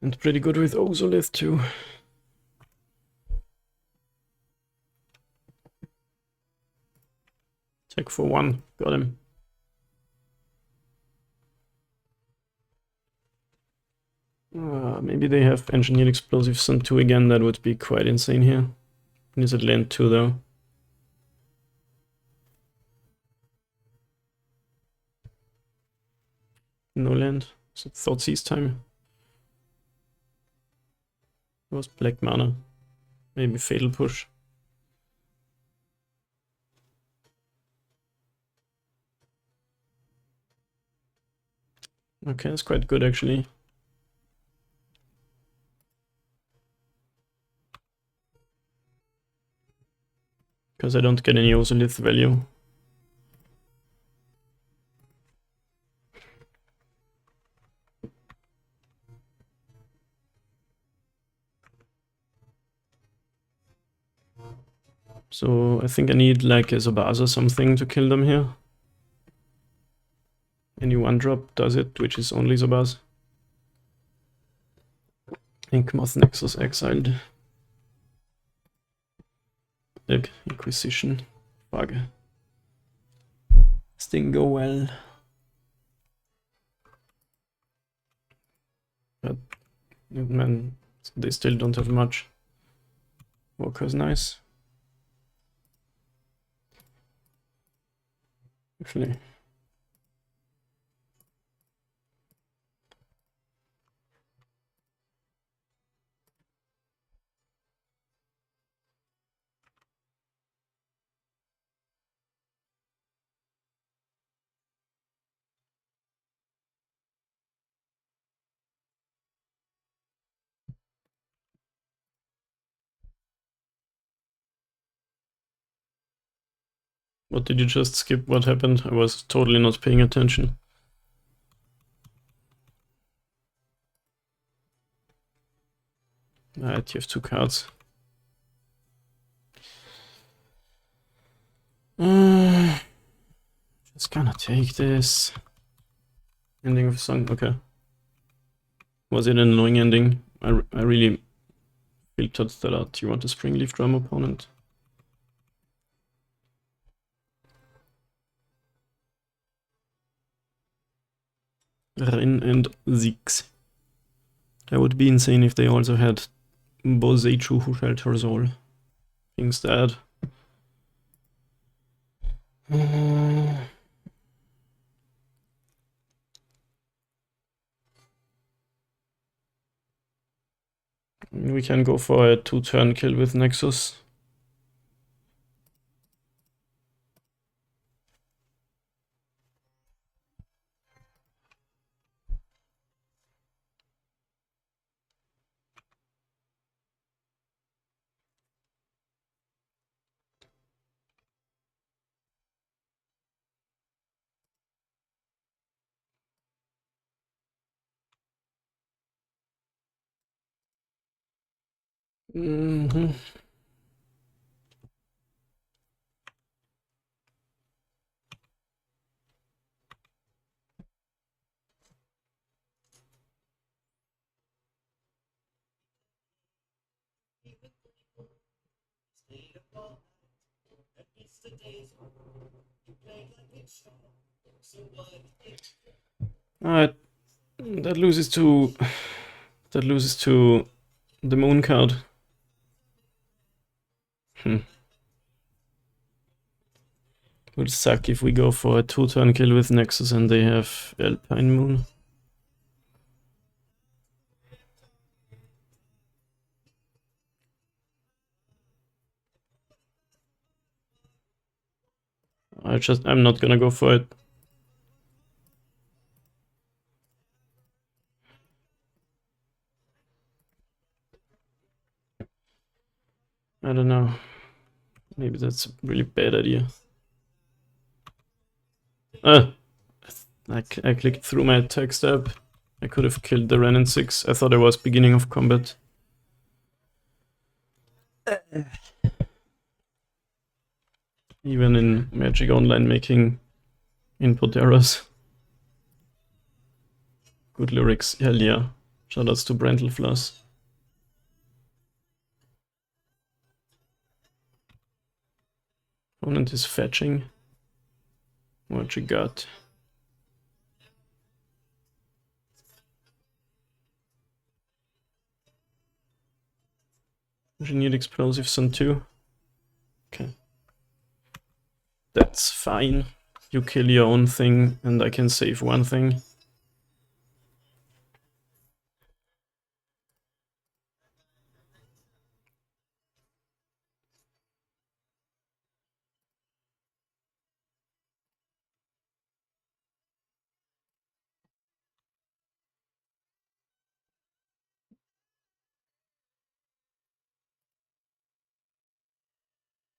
And pretty good with Ozolith too. Attack for 1. Got him. Maybe they have Engineered Explosives on 2 again. That would be quite insane here. Is it land 2 though? No land. So Thoughtseize time. It was black mana. Maybe Fatal Push. Okay, that's quite good actually. Because I don't get any Ozolith value. So I think I need like a Zabaz or something to kill them here. Any 1-drop does it, which is only Zabaz. Inkmoth Nexus exiled. Inquisition. Bug. This didn't go well. But man, they still don't have much. Walker's nice. Actually. What did you just skip? What happened? I was totally not paying attention. Alright, you have 2 cards. Just gonna take this. Ending of a song, okay. Was it an annoying ending? I really filtered that out. You want a Springleaf Drum opponent? Rin and Ziggs. That would be insane if they also had Bozeichu who shelters all. Instead. We can go for a 2-turn kill with Nexus. Mm-hmm. Alright, that loses to the moon card. Would suck if we go for a 2-turn kill with Nexus and they have Alpine Moon. I'm not gonna go for it. I don't know. Maybe that's a really bad idea. I clicked through my text app. I could have killed the Ren in 6. I thought I was beginning of combat. Even in Magic Online making input errors. Good lyrics, hell yeah. Shoutouts to Brentelfloss. Opponent is fetching. What you got? Engineered explosives on 2. Okay. That's fine. You kill your own thing and I can save one thing.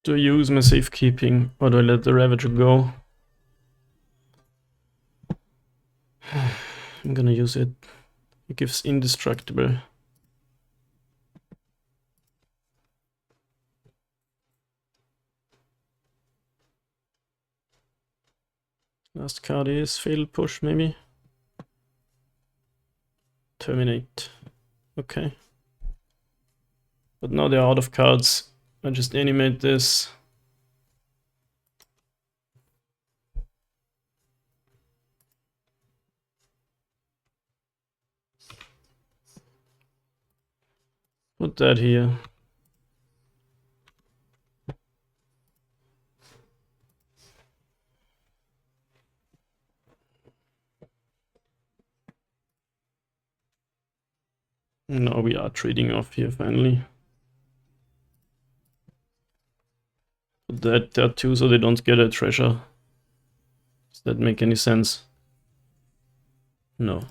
Do I use my safekeeping or do I let the Ravager go? I'm gonna use it. It gives indestructible. Last card is Fatal Push, maybe? Terminate. Okay. But now they're out of cards. I just animate this. Put that here. Now we are trading off here finally. Put that there too so they don't get a treasure. Does that make any sense? No.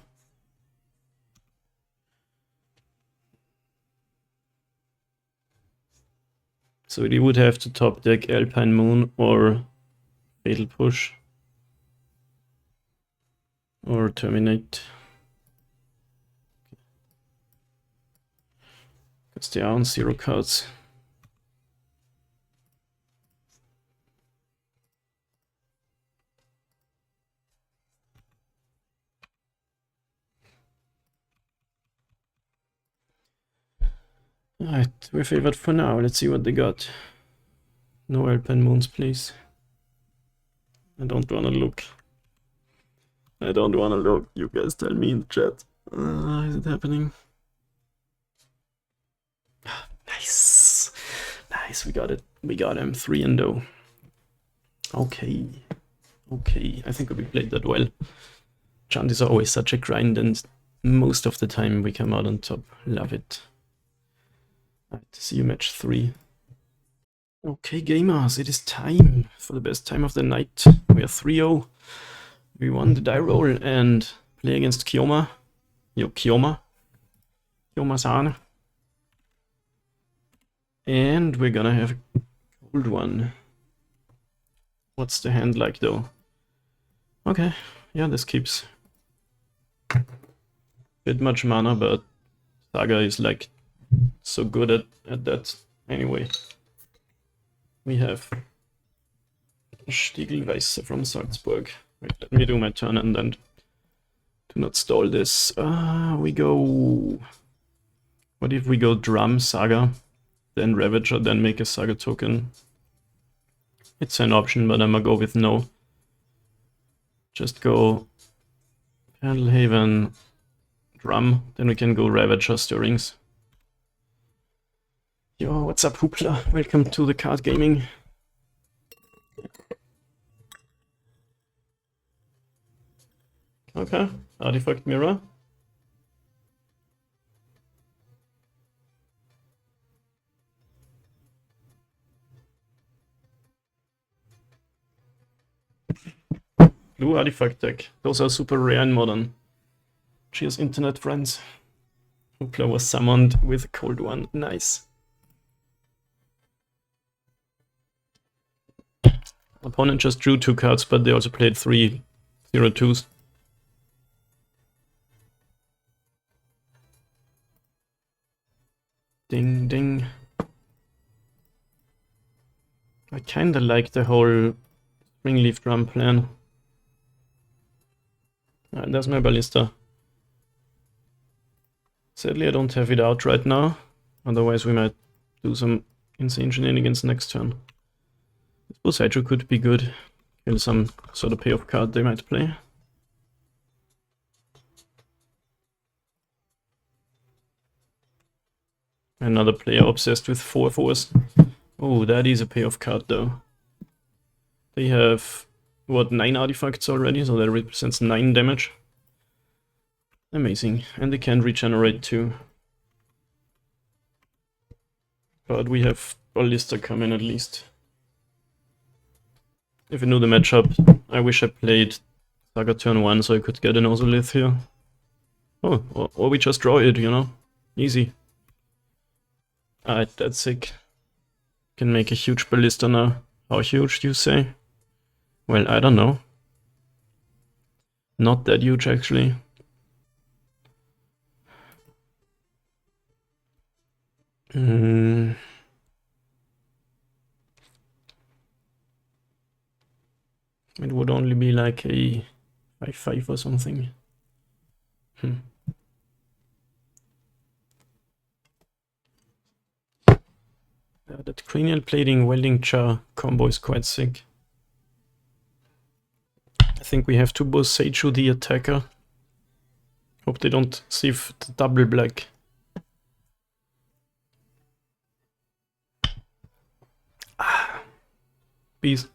So we would have to top deck Alpine Moon or Fatal Push. Or Terminate. Because they are on 0 cards. Alright, we're favored for now. Let's see what they got. No Alpine Moons, please. I don't wanna look. I don't wanna look. You guys tell me in the chat. Is it happening? Nice. Nice, we got it. We got him. 3-0. Okay. Okay, I think we played that well. Chant is always such a grind and most of the time we come out on top. Love it. Alright, see you match 3. Okay, gamers, it is time for the best time of the night. We are 3-0. We won the die roll and play against Kioma. Yo, Kioma. Kioma-san. And we're gonna have a cold one. What's the hand like though? Okay, yeah, this keeps. Bit much mana, but Saga is like so good at that. Anyway, we have Stiegelweisse from Salzburg. Wait, let me do my turn and then do not stall this. We go... What if we go Drum, Saga, then Ravager, then make a Saga token? It's an option, but I'm gonna go with no. Just go Haven, Drum, then we can go Ravager, Stirrings. Yo, what's up, Hoopla? Welcome to the card gaming. Okay, Artifact Mirror. Blue Artifact deck. Those are super rare in Modern. Cheers, internet friends. Hoopla was summoned with a cold one. Nice. Opponent just drew 2 cards, but they also played 3 0/2s. Ding ding. I kinda like the whole Springleaf Drum plan. There's my Ballista. Sadly I don't have it out right now, otherwise we might do some insane shenanigans next turn. I suppose Hydro could be good, kill some sort of payoff card they might play. Another player obsessed with 4/4s. Oh, that is a payoff card though. They have, what, 9 artifacts already, so that represents 9 damage. Amazing, and they can regenerate too. But we have Ballista coming at least. If I knew the matchup, I wish I played Saga turn 1 so I could get an Ozolith here. Oh, or we just draw it, you know? Easy. Alright, that's sick. Can make a huge Ballista now. How huge, do you say? Well, I don't know. Not that huge, actually. It would only be like a 5/5 or something. That cranial plating welding char combo is quite sick. I think we have to both Seichu the attacker. Hope they don't sieve the double black. Beast.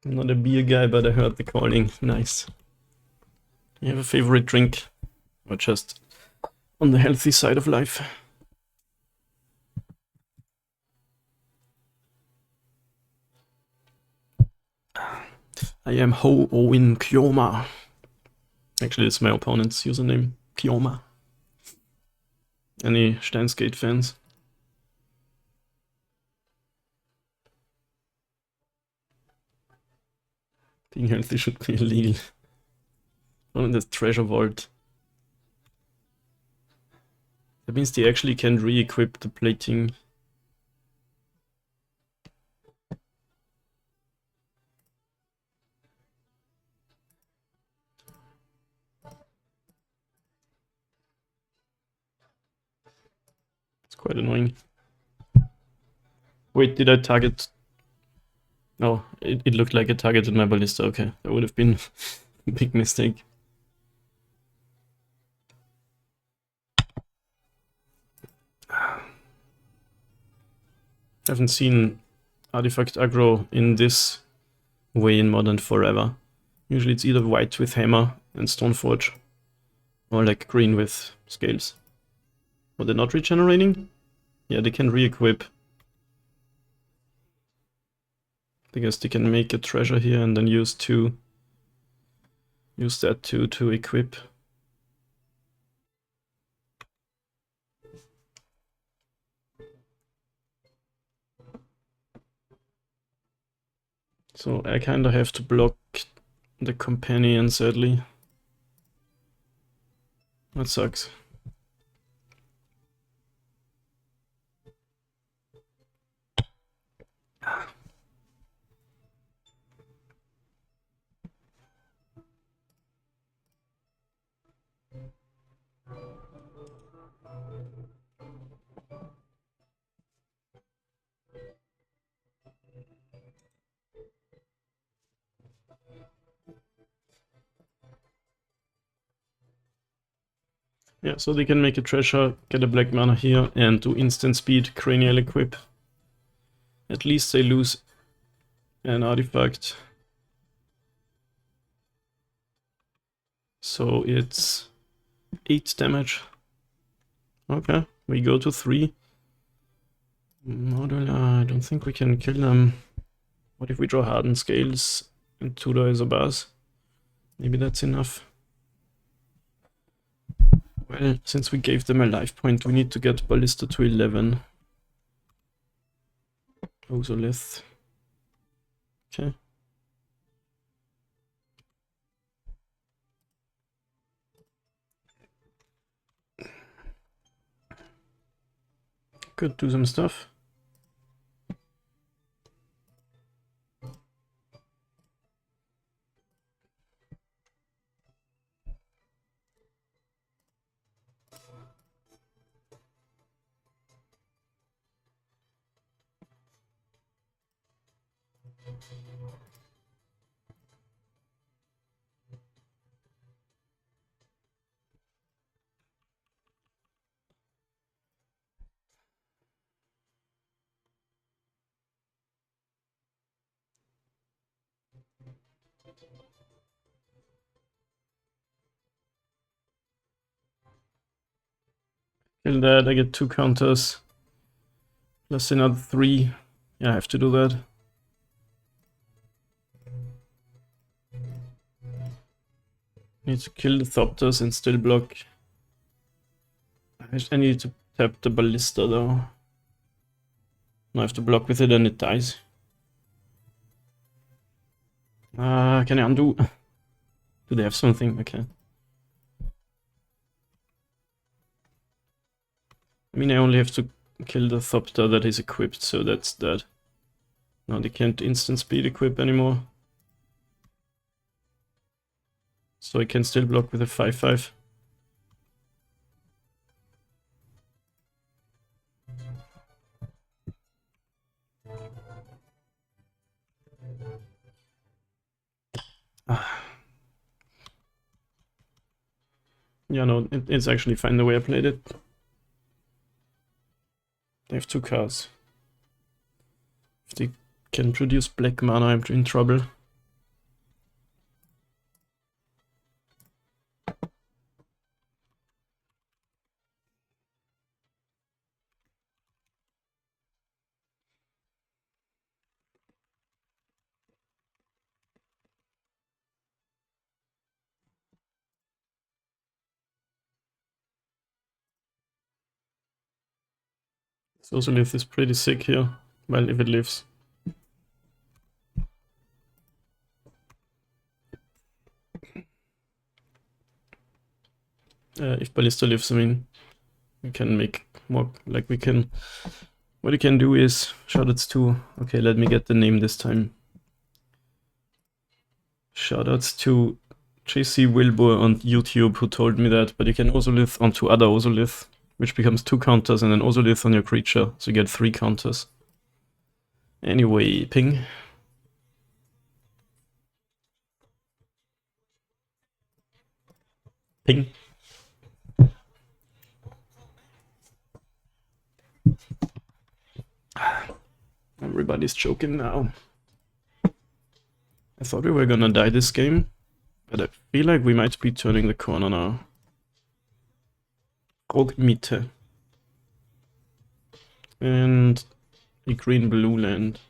I'm not a beer guy, but I heard the calling. Nice. You have a favorite drink? Or just on the healthy side of life? I am Ho Owen Kyoma. Actually, it's my opponent's username, Kyoma. Any Steinsgate fans? Being healthy should be illegal. Oh, and this treasure vault. That means they actually can re-equip the plating. It's quite annoying. Wait, did I target? Oh, it looked like I targeted my Ballista. Okay, that would have been a big mistake. I haven't seen artifact aggro in this way in Modern forever. Usually it's either white with hammer and Stoneforge, or like green with scales. Are they not regenerating? Yeah, they can re-equip. I guess they can make a treasure here and then use that to equip. So I kinda have to block the companion, sadly. That sucks. Yeah, so they can make a treasure, get a black mana here, and do instant speed cranial equip. At least they lose an artifact. So it's 8 damage. Okay, we go to 3. I don't think we can kill them. What if we draw Hardened Scales and tutor as a boss? Maybe that's enough. Well, since we gave them a life point, we need to get Ballista to 11. Ozolith. Okay. Could do some stuff. Kill that, I get 2 counters. Plus another 3. Yeah, I have to do that. Need to kill the Thopters and still block. I need to tap the Ballista though. Now I have to block with it and it dies. Can I undo? Do they have something? Okay. I mean, I only have to kill the Thopter that is equipped, so that's that. Now they can't instant speed equip anymore. So I can still block with a 5/5. Yeah, no, it's actually fine the way I played it. They have 2 cards. If they can produce black mana, I'm in trouble. Ozolith is pretty sick here. Well, if it lives. If Ballista lives, I mean, we can make more, like we can... What you can do is, shoutouts to... Okay, let me get the name this time. Shoutouts to JC Wilbur on YouTube who told me that, but you can Ozolith onto other Ozolith, which becomes 2 counters, and then Ozolith on your creature, so you get 3 counters. Anyway, ping. Ping. Everybody's choking now. I thought we were gonna die this game, but I feel like we might be turning the corner now. Rog Mitte. And a green-blue land.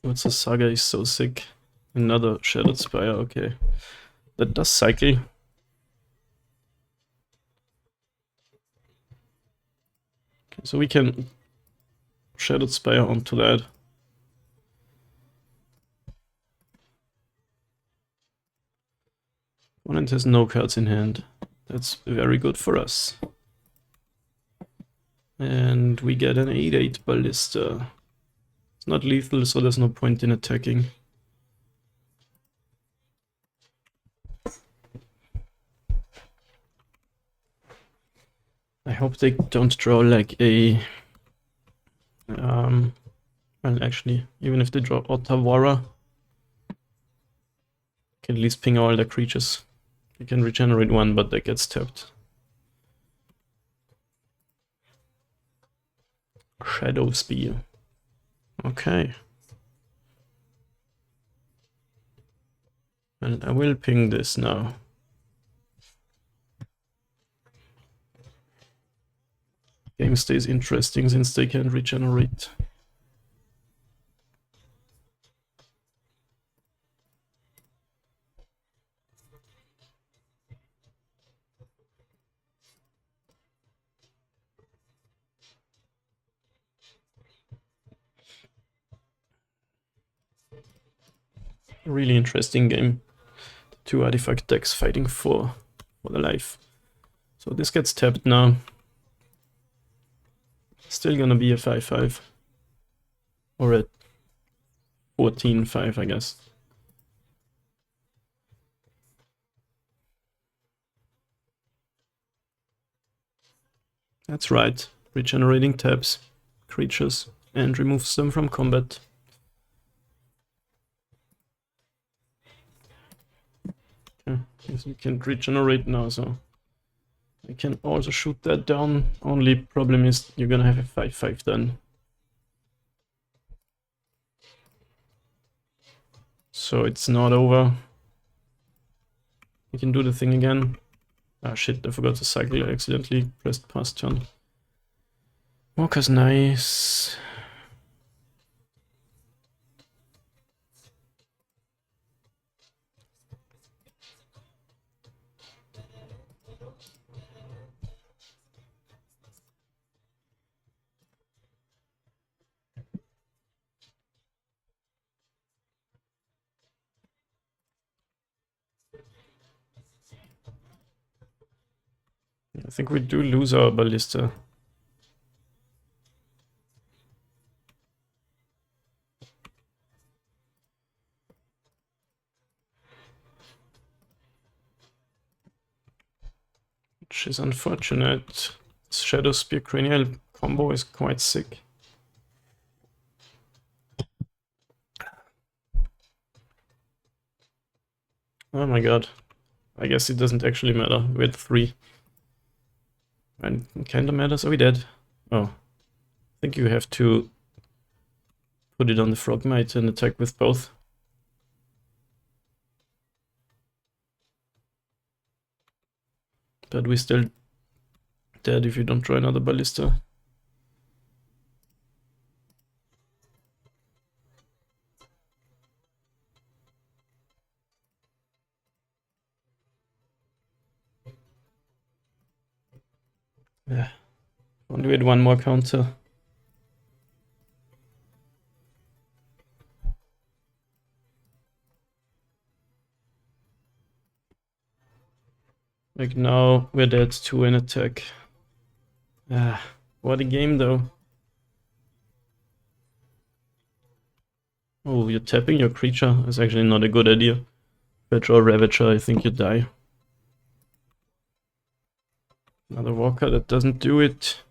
What's a Saga is so sick. Another Shattered Spire, okay. That does cycle. Okay, so we can Shattered Spire onto that. Opponent has no cards in hand. That's very good for us. And we get an 8/8 Ballista. It's not lethal, so there's no point in attacking. I hope they don't draw like a... well, actually, even if they draw Otawara, can at least ping all their creatures. They can regenerate one, but that gets tapped. Shadow Spear. Okay. And I will ping this now. Game stays interesting since they can regenerate. Really interesting game. Two artifact decks fighting for the life. So this gets tapped now. Still gonna be a 5/5. Or a 14/5, I guess. That's right. Regenerating taps creatures and removes them from combat. Okay, yes, we can regenerate now, so I can also shoot that down. Only problem is you're gonna have a 5/5 then. So it's not over. We can do the thing again. Ah shit, I forgot to cycle. I accidentally pressed past turn. Walker's nice. I think we do lose our Ballista. Which is unfortunate. Shadow Spear Cranial combo is quite sick. Oh my god. I guess it doesn't actually matter. We had 3. And it kinda matters. Are we dead? Oh. I think you have to put it on the Frogmite and attack with both. But we're still dead if you don't draw another Ballista. Yeah. Only we had one more counter. Like now we're dead 2 in attack. Ah, what a game though. Oh, you're tapping your creature. That's actually not a good idea. If I draw Ravager, I think you die. Another Walker, that doesn't do it.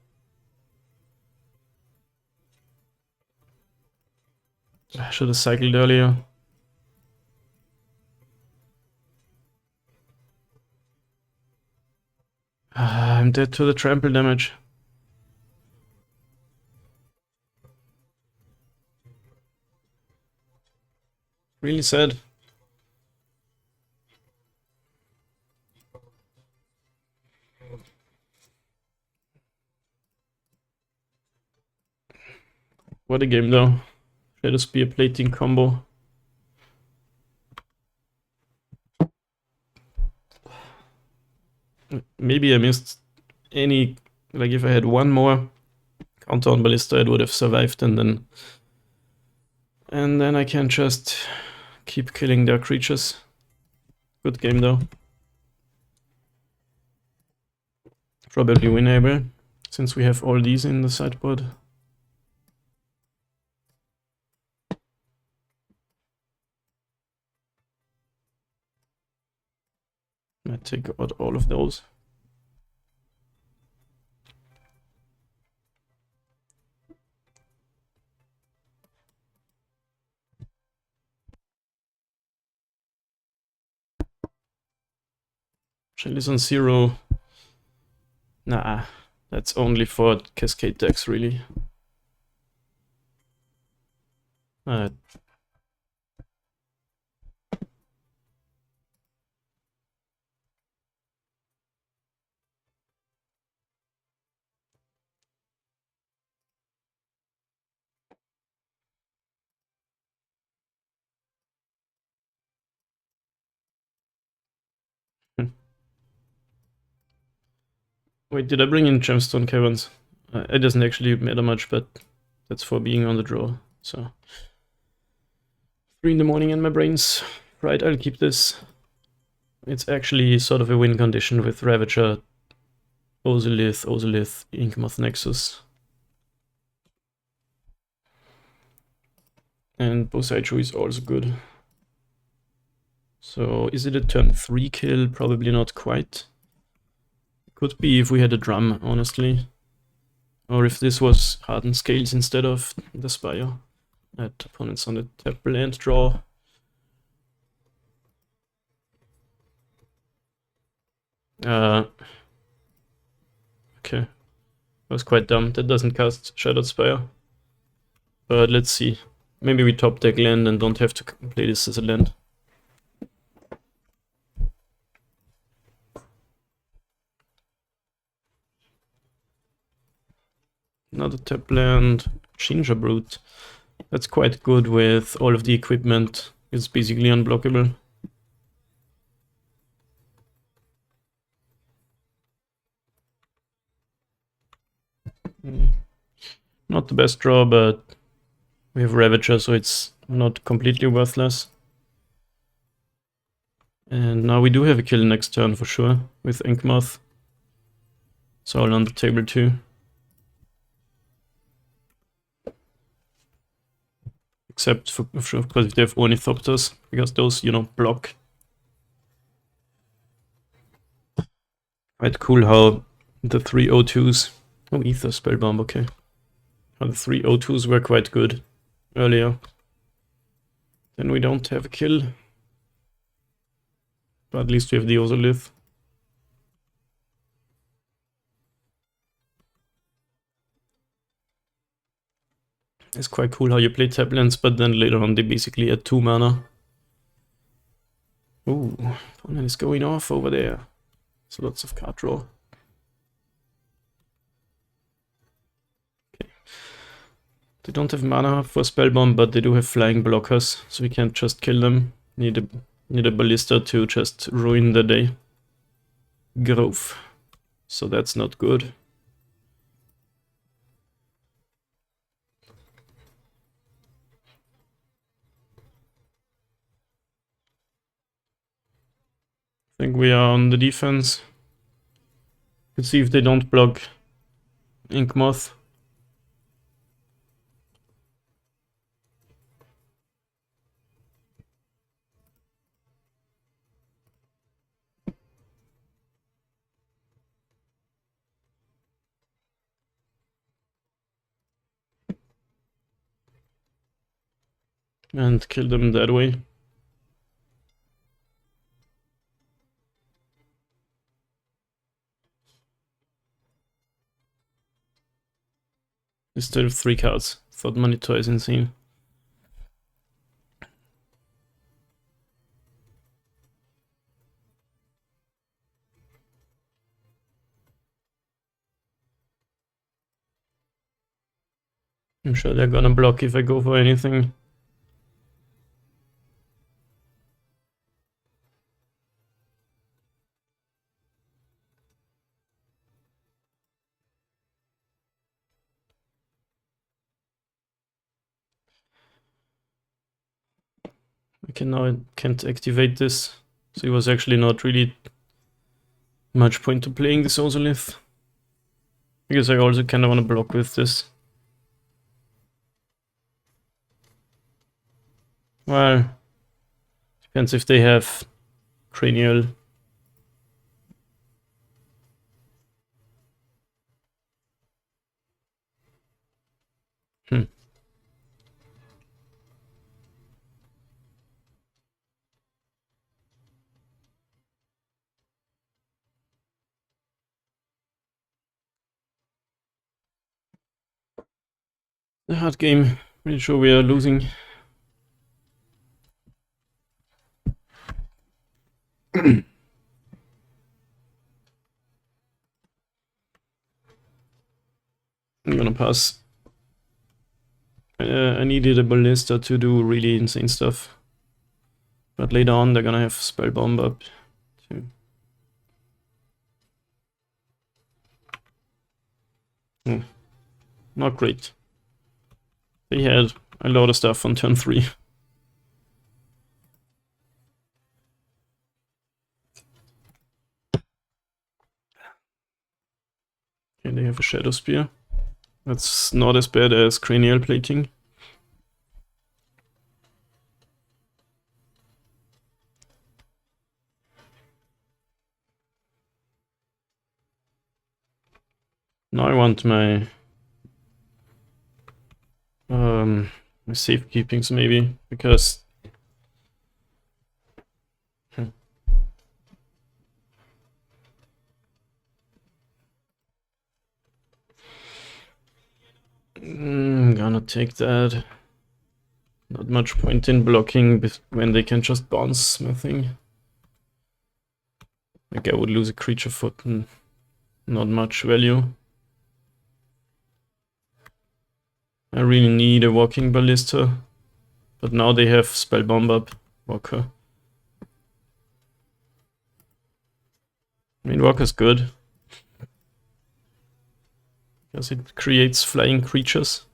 I should have cycled earlier. I'm dead to the trample damage. Really sad. What a game though. Shadow Spear plating combo. Maybe I missed any, like if I had one more counter on Ballista it would have survived, and then I can just keep killing their creatures. Good game though. Probably winnable, since we have all these in the sideboard. I take out all of those. Shell is on 0. Nah, that's only for Cascade decks, really. Wait, did I bring in Gemstone Caverns? It doesn't actually matter much, but that's for being on the draw. So 3 in the morning and my brain's right. I'll keep this. It's actually sort of a win condition with Ravager, Ozolith, Inkmoth Nexus. And Bosaichu is also good. So is it a turn 3 kill? Probably not quite. Could be if we had a drum, honestly. Or if this was Hardened Scales instead of the Spire. At opponents on the table and draw. Okay. That was quite dumb. That doesn't cast Shattered Spire. But let's see. Maybe we top deck land and don't have to play this as a land. Another tap land, Ginger Brute. That's quite good with all of the equipment. It's basically unblockable. Not the best draw, but we have Ravager, so it's not completely worthless. And now we do have a kill next turn for sure, with Inkmoth. It's all on the table too. Except for, of course, if they have Ornithopters, because those, you know, block. Quite cool how the 3 O2s... Oh, Ether Spellbomb, okay. How the 3 O2s were quite good earlier. Then we don't have a kill. But at least we have the Ozolith. It's quite cool how you play tap lands, but then later on they basically add 2 mana. Ooh, opponent is going off over there. So lots of card draw. Okay. They don't have mana for Spellbomb, but they do have flying blockers, so we can't just kill them. Need a ballista to just ruin the day. Grove. So that's not good. I think we are on the defense. Let's see if they don't block Inkmoth. And kill them that way. Instead of 3 cards. Thought Monitor is insane. I'm sure they're gonna block if I go for anything. Okay, now I can't activate this. So it was actually not really much point to playing this Ozolith. I guess I also kind of want to block with this. Well, depends if they have cranial. The hard game. Pretty sure we are losing. I'm gonna pass. I needed a ballista to do really insane stuff. But later on they're gonna have spell bomb up too. Not great. They had a lot of stuff on turn 3. Okay, they have a Shadow Spear. That's not as bad as Cranial Plating. Now I want my my safekeepings maybe, because I'm gonna take that. Not much point in blocking when they can just bounce smithing. Like I would lose a creature foot and not much value. I really need a walking ballista, but now they have spell bomb up. Walker. I mean, Walker's good because it creates flying creatures.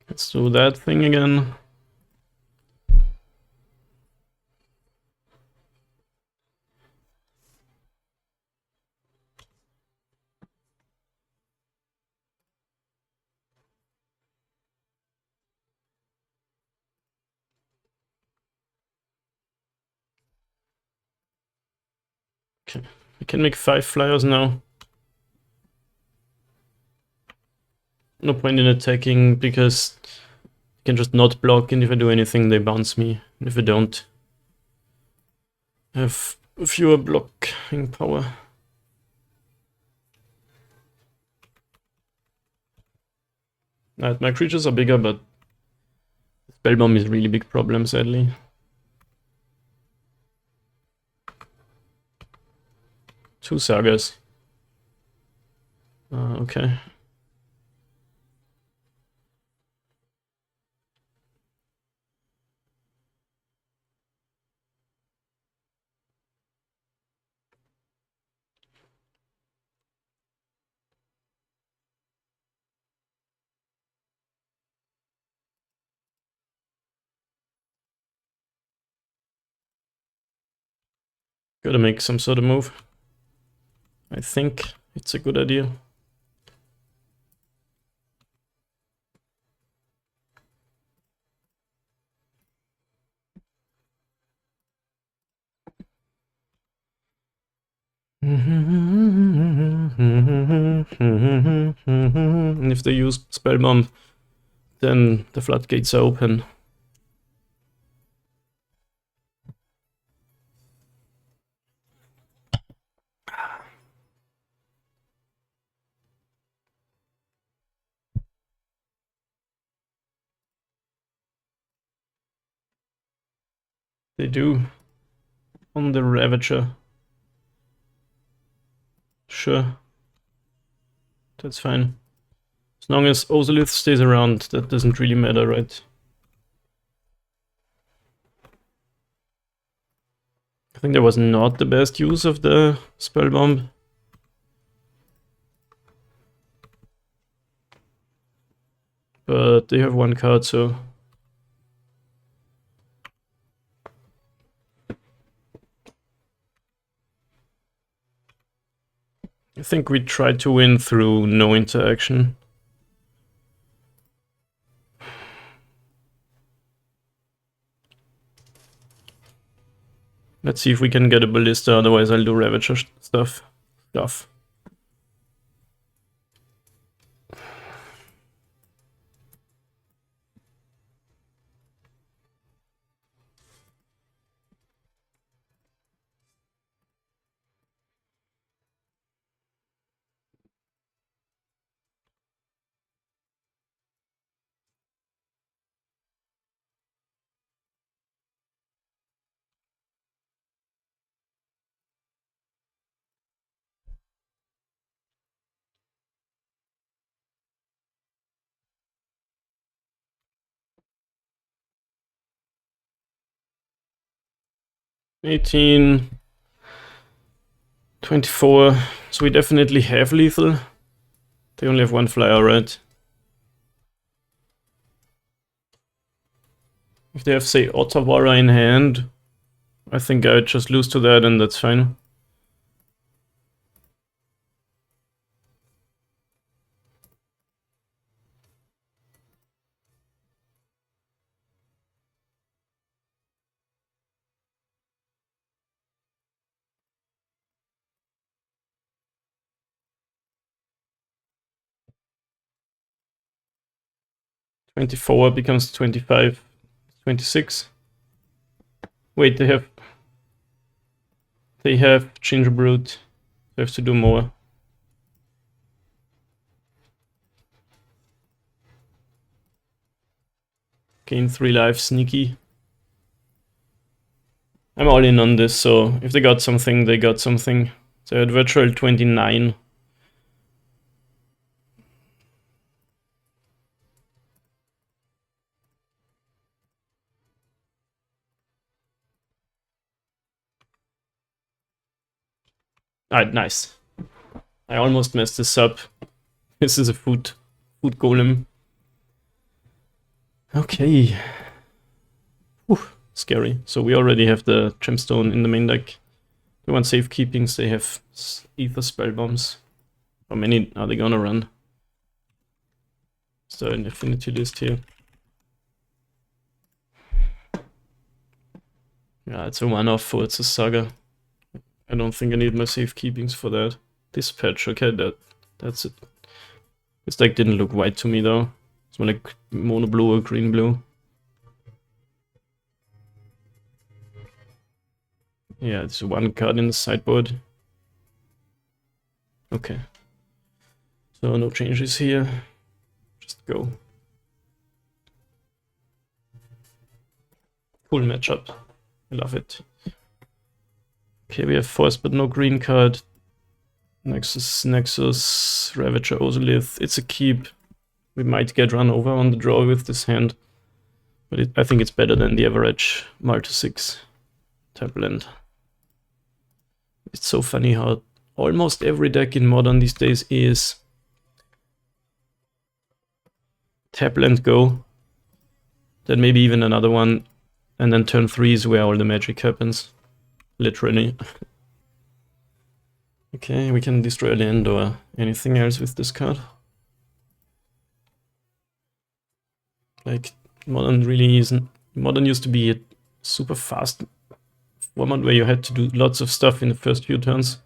Let's do that thing again. Okay, I can make 5 flyers now. No point in attacking because I can just not block, and if I do anything they bounce me. And if I don't, I have fewer blocking power. My creatures are bigger, but Spellbomb is a really big problem, sadly. Two Sagas. Okay. Gotta make some sort of move. I think it's a good idea. And if they use Spellbomb, then the floodgates are open. They do. On the Ravager. Sure. That's fine. As long as Ozolith stays around, that doesn't really matter, right? I think that was not the best use of the Spellbomb. But they have one card, so think we tried to win through no interaction. Let's see if we can get a ballista, otherwise I'll do Ravager stuff. 18, 24, so we definitely have lethal. They only have one flyer, right? If they have, say, Ottawara in hand, I think I'd just lose to that and that's fine. $24 becomes 25, 26. Wait, they have Ginger Brute. They have to do more. Gain 3 lives, sneaky. I'm all in on this, so if they got something, they got something. They had virtual 29. Alright, nice. I almost messed this up. This is a food golem. Okay. Whew, scary. So we already have the gemstone in the main deck. They want safekeepings, they have ether spell bombs. How many are they gonna run? Is there an affinity list here? Yeah, it's a one-off for it's a Saga. I don't think I need my safekeepings for that. Dispatch, okay, that's it. This deck didn't look white to me though. It's more like mono blue or green blue. Yeah, there's one card in the sideboard. Okay. So no changes here. Just go. Cool matchup. I love it. Okay, we have Force but no green card. Nexus, Ravager, Ozolith. It's a keep. We might get run over on the draw with this hand. But I think it's better than the average Malta 6 type land. It's so funny how almost every deck in Modern these days is tap land go, then maybe even another one, and then turn 3 is where all the magic happens. Literally. Okay, we can destroy land or anything else with this card. Like, Modern really isn't... Modern used to be a super fast format where you had to do lots of stuff in the first few turns.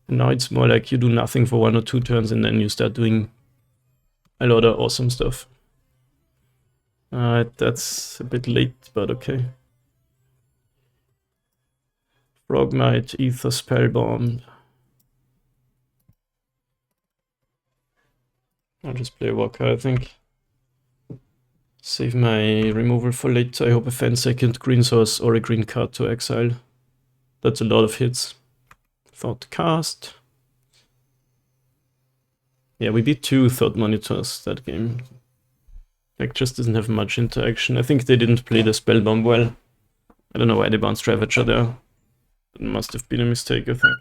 And now it's more like you do nothing for 1 or 2 turns and then you start doing a lot of awesome stuff. That's a bit late, but okay. Frogmite, Ether Spellbomb. I'll just play Walker, I think. Save my removal for later. I hope I find second green source or a green card to exile. That's a lot of hits. Thought cast. Yeah, we beat 2 Thought Monitors that game. Deck just doesn't have much interaction. I think they didn't play the Spellbomb well. I don't know why they bounced Ravager there. It must have been a mistake, I think.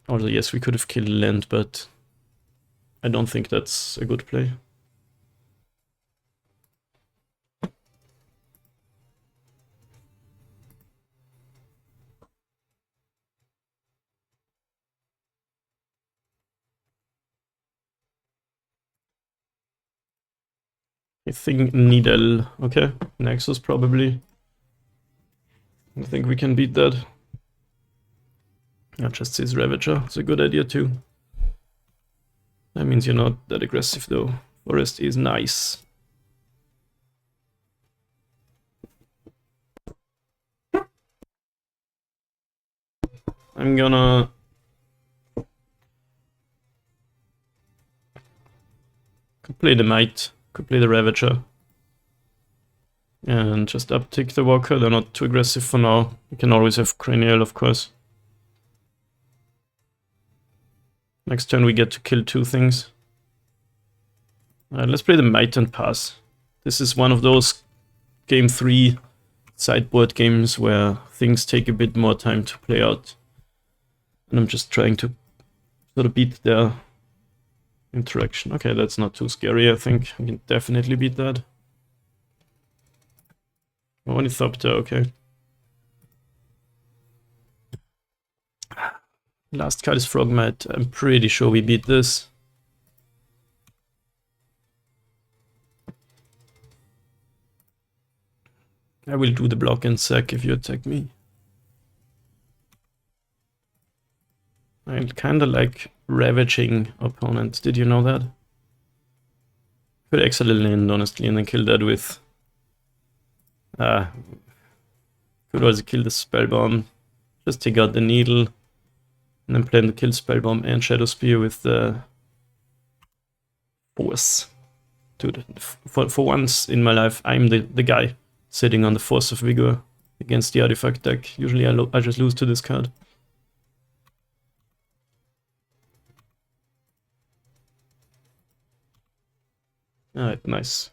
Also, yes, we could have killed land, but I don't think that's a good play. I think Needle. Okay, Nexus probably. I think we can beat that. I just says Ravager. It's a good idea too. That means you're not that aggressive though. Forest is nice. I'm gonna could play the Might, could play the Ravager. And just uptick the Walker. They're not too aggressive for now. You can always have Cranial, of course. Next turn we get to kill 2 things. Let's play the Might and pass. This is one of those game 3 sideboard games where things take a bit more time to play out. And I'm just trying to sort of beat their interaction. Okay, that's not too scary, I think. I can definitely beat that. Ornithopter, okay. Last card is Frogmite. I'm pretty sure we beat this. I will do the block and sack if you attack me. I kinda like ravaging opponents. Did you know that? Could actually land honestly and then kill that with... could also kill the Spellbomb. Just take out the Needle. And then plan to kill Spellbomb and Shadow Spear with the Force. Dude, for once in my life, I'm the guy sitting on the Force of Vigor against the Artifact deck. Usually I just lose to this card. Alright, nice.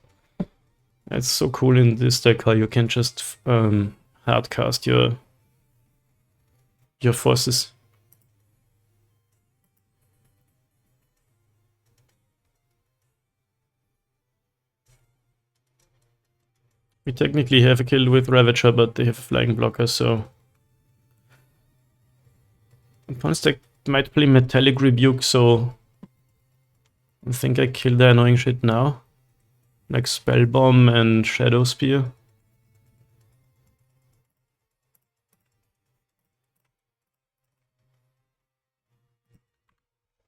It's so cool in this deck how you can just hardcast your forces. We technically have a kill with Ravager, but they have a flying blocker, so... Opponent's deck might play Metallic Rebuke, so... I think I kill the annoying shit now. Like Spellbomb and Shadow Spear.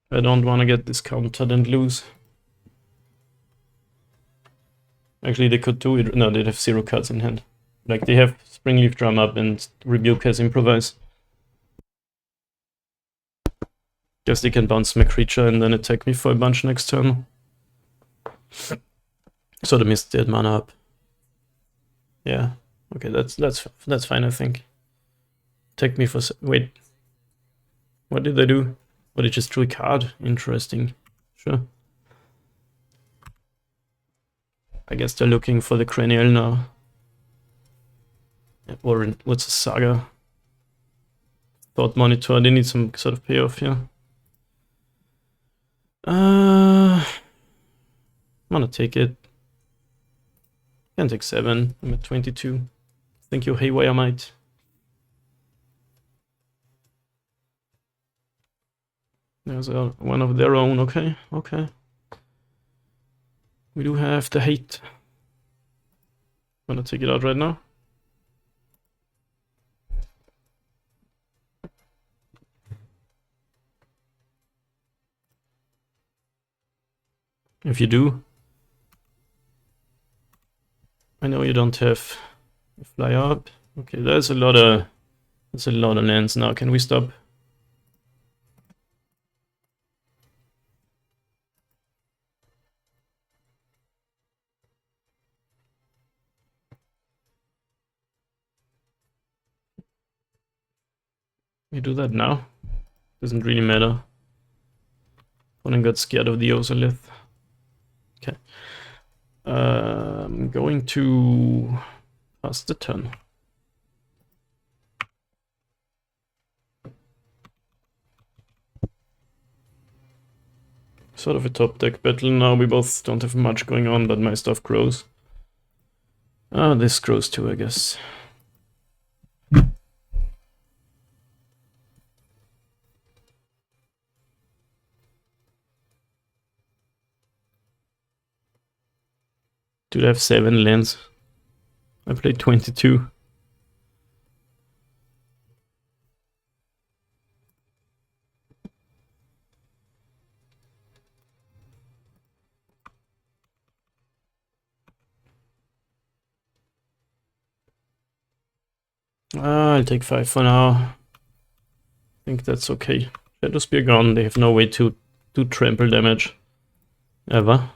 I don't want to get discounted and lose. Actually, they could do it. No, they'd have 0 cards in hand. Like, they have Springleaf Drum up and Rebuke has Improvise. Guess they can bounce my creature and then attack me for a bunch next turn. So the missed dead mana up. Yeah. Okay, that's fine, I think. Attack me for... Wait. What did they do? Oh, they just drew a card. Interesting. Sure. I guess they're looking for the Cranial now. Or what's a Saga? Thought Monitor, they need some sort of payoff here. I'm gonna take it. Can take 7. I'm at 22. Thank you, Haywire Might. There's one of their own. Okay, okay. We do have the hate. I'm gonna take it out right now. If you do, I know you don't have fly up. Okay, there's a lot of lands now. Can we stop? We do that now. Doesn't really matter. Opponent got scared of the Ozolith. Okay. I'm going to pass the turn. Sort of a top deck battle now. We both don't have much going on, but my stuff grows. This grows too, I guess. Dude, I have 7 lands. I played 22. I'll take 5 for now. I think that's okay. Shadow Spear gone, they have no way to do trample damage. Ever.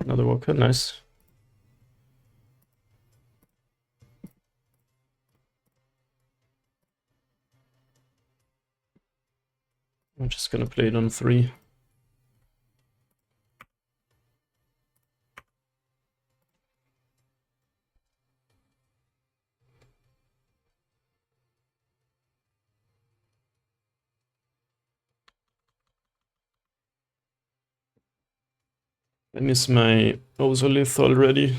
Another walker, nice. I'm just gonna play it on 3. I miss my Ozolith already.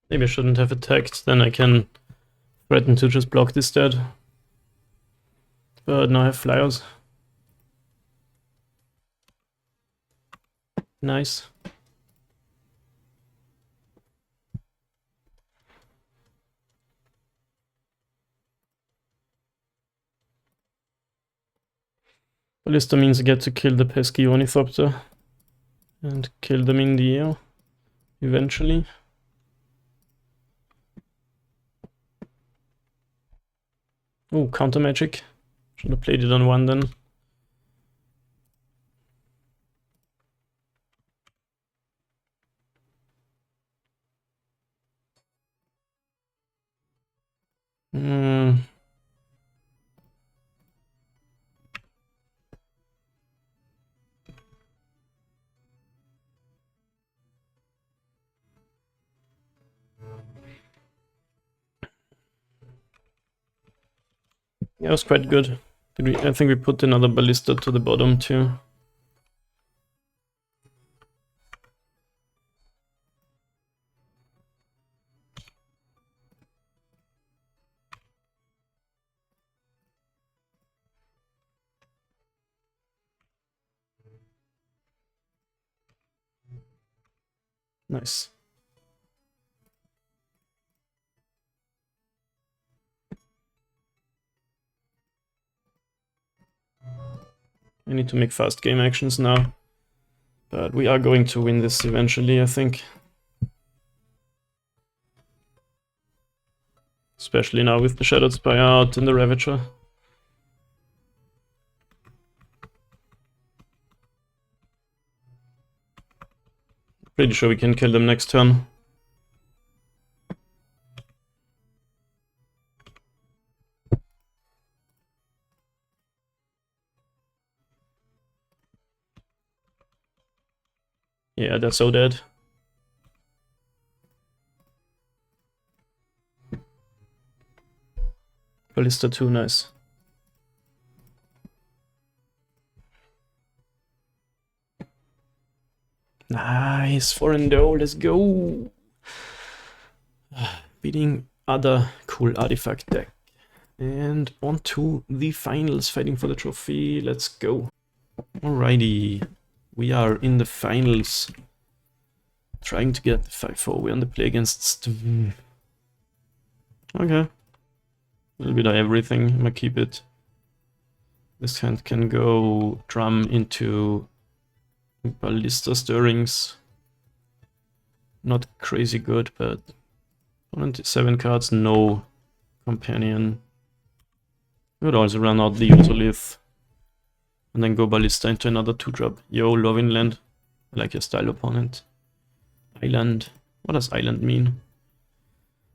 Maybe I shouldn't have attacked, then I can threaten to just block this dead. But now I have flyers. Nice. Ballista means I get to kill the pesky Ornithopter and kill them in the air eventually. Oh, counter magic. Should have played it on 1 then. Yeah, it was quite good. I think we put another ballista to the bottom too. Nice. I need to make fast game actions now. But we are going to win this eventually, I think. Especially now with the Shadowed Spire out and the Ravager. Pretty sure we can kill them next turn. Yeah, they're so dead. Ballista 2, nice. Nice, 4-0, let's go! Beating other cool artifact deck. And on to the finals, fighting for the trophy, let's go. Alrighty, we are in the finals. Trying to get the 5-4, we're on the play against... Okay. A little bit of everything, I'm gonna keep it. This hand can go drum into Ballista Stirrings. Not crazy good, but 7 cards, no companion. Would also run out the Ozolith. And then go Ballista into another 2-drop. Yo, Loving Land. I like your style, opponent. Island. What does island mean?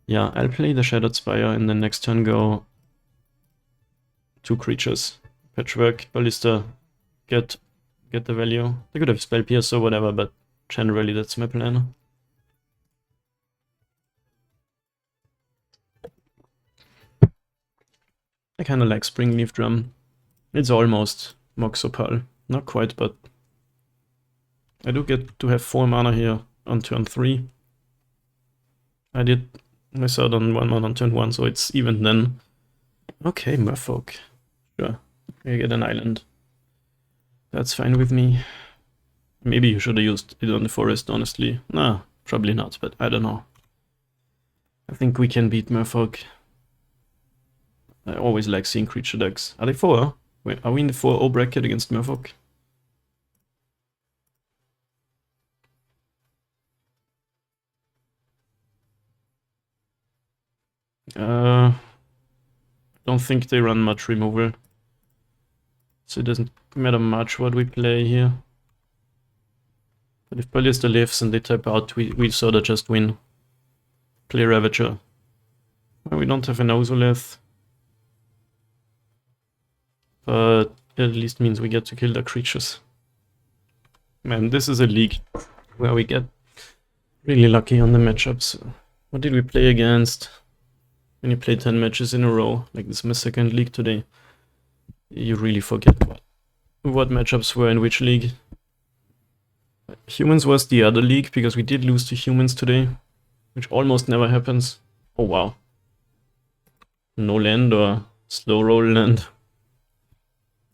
Yeah, I'll play the Shadowed Spire and then next turn go 2 creatures. Patchwork, Ballista, get the value. They could have Spell Pierce or whatever, but generally that's my plan. I kinda like Springleaf Drum. It's almost Mox Opal. Not quite, but I do get to have 4 mana here on turn 3. I did miss out on 1 mana on turn 1, so it's even then. Okay, Merfolk. Sure, you get an island. That's fine with me. Maybe you should have used it on the forest, honestly. Nah, probably not, but I don't know. I think we can beat Merfolk. I always like seeing creature decks. Are they 4? Wait, are we in the 4-0 bracket against Merfolk? Don't think they run much removal. So it doesn't matter much what we play here. But if Ballista lives and they tap out, we sorta just win. Play Ravager. Well, we don't have an Ozolith. But it at least means we get to kill their creatures. Man, this is a league where we get really lucky on the matchups. What did we play against? When you play 10 matches in a row, like this is my second league today, you really forget what matchups were in which league. Humans was the other league, because we did lose to humans today, which almost never happens. Oh wow. No land or slow roll land.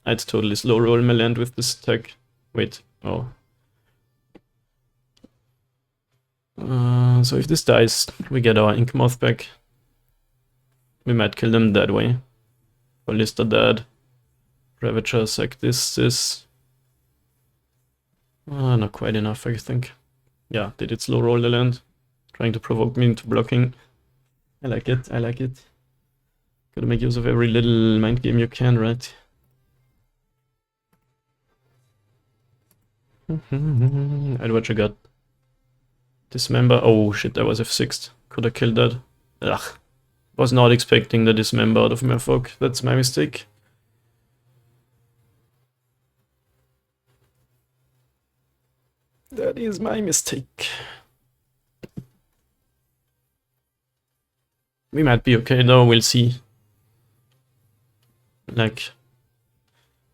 I'd totally slow roll my land with this attack. Wait, oh. So if this dies, we get our Inkmoth back. We might kill them that way. Ballista dead. Ravager sack this. Not quite enough, I think. Yeah, they did slow roll the land. Trying to provoke me into blocking. I like it. Gotta make use of every little mind game you can, right? And what you got? Dismember. Oh shit, that was F6. Could have killed that. Ugh. Was not expecting the Dismember out of Merfolk. That's my mistake. That is my mistake. We might be okay though, we'll see. Like,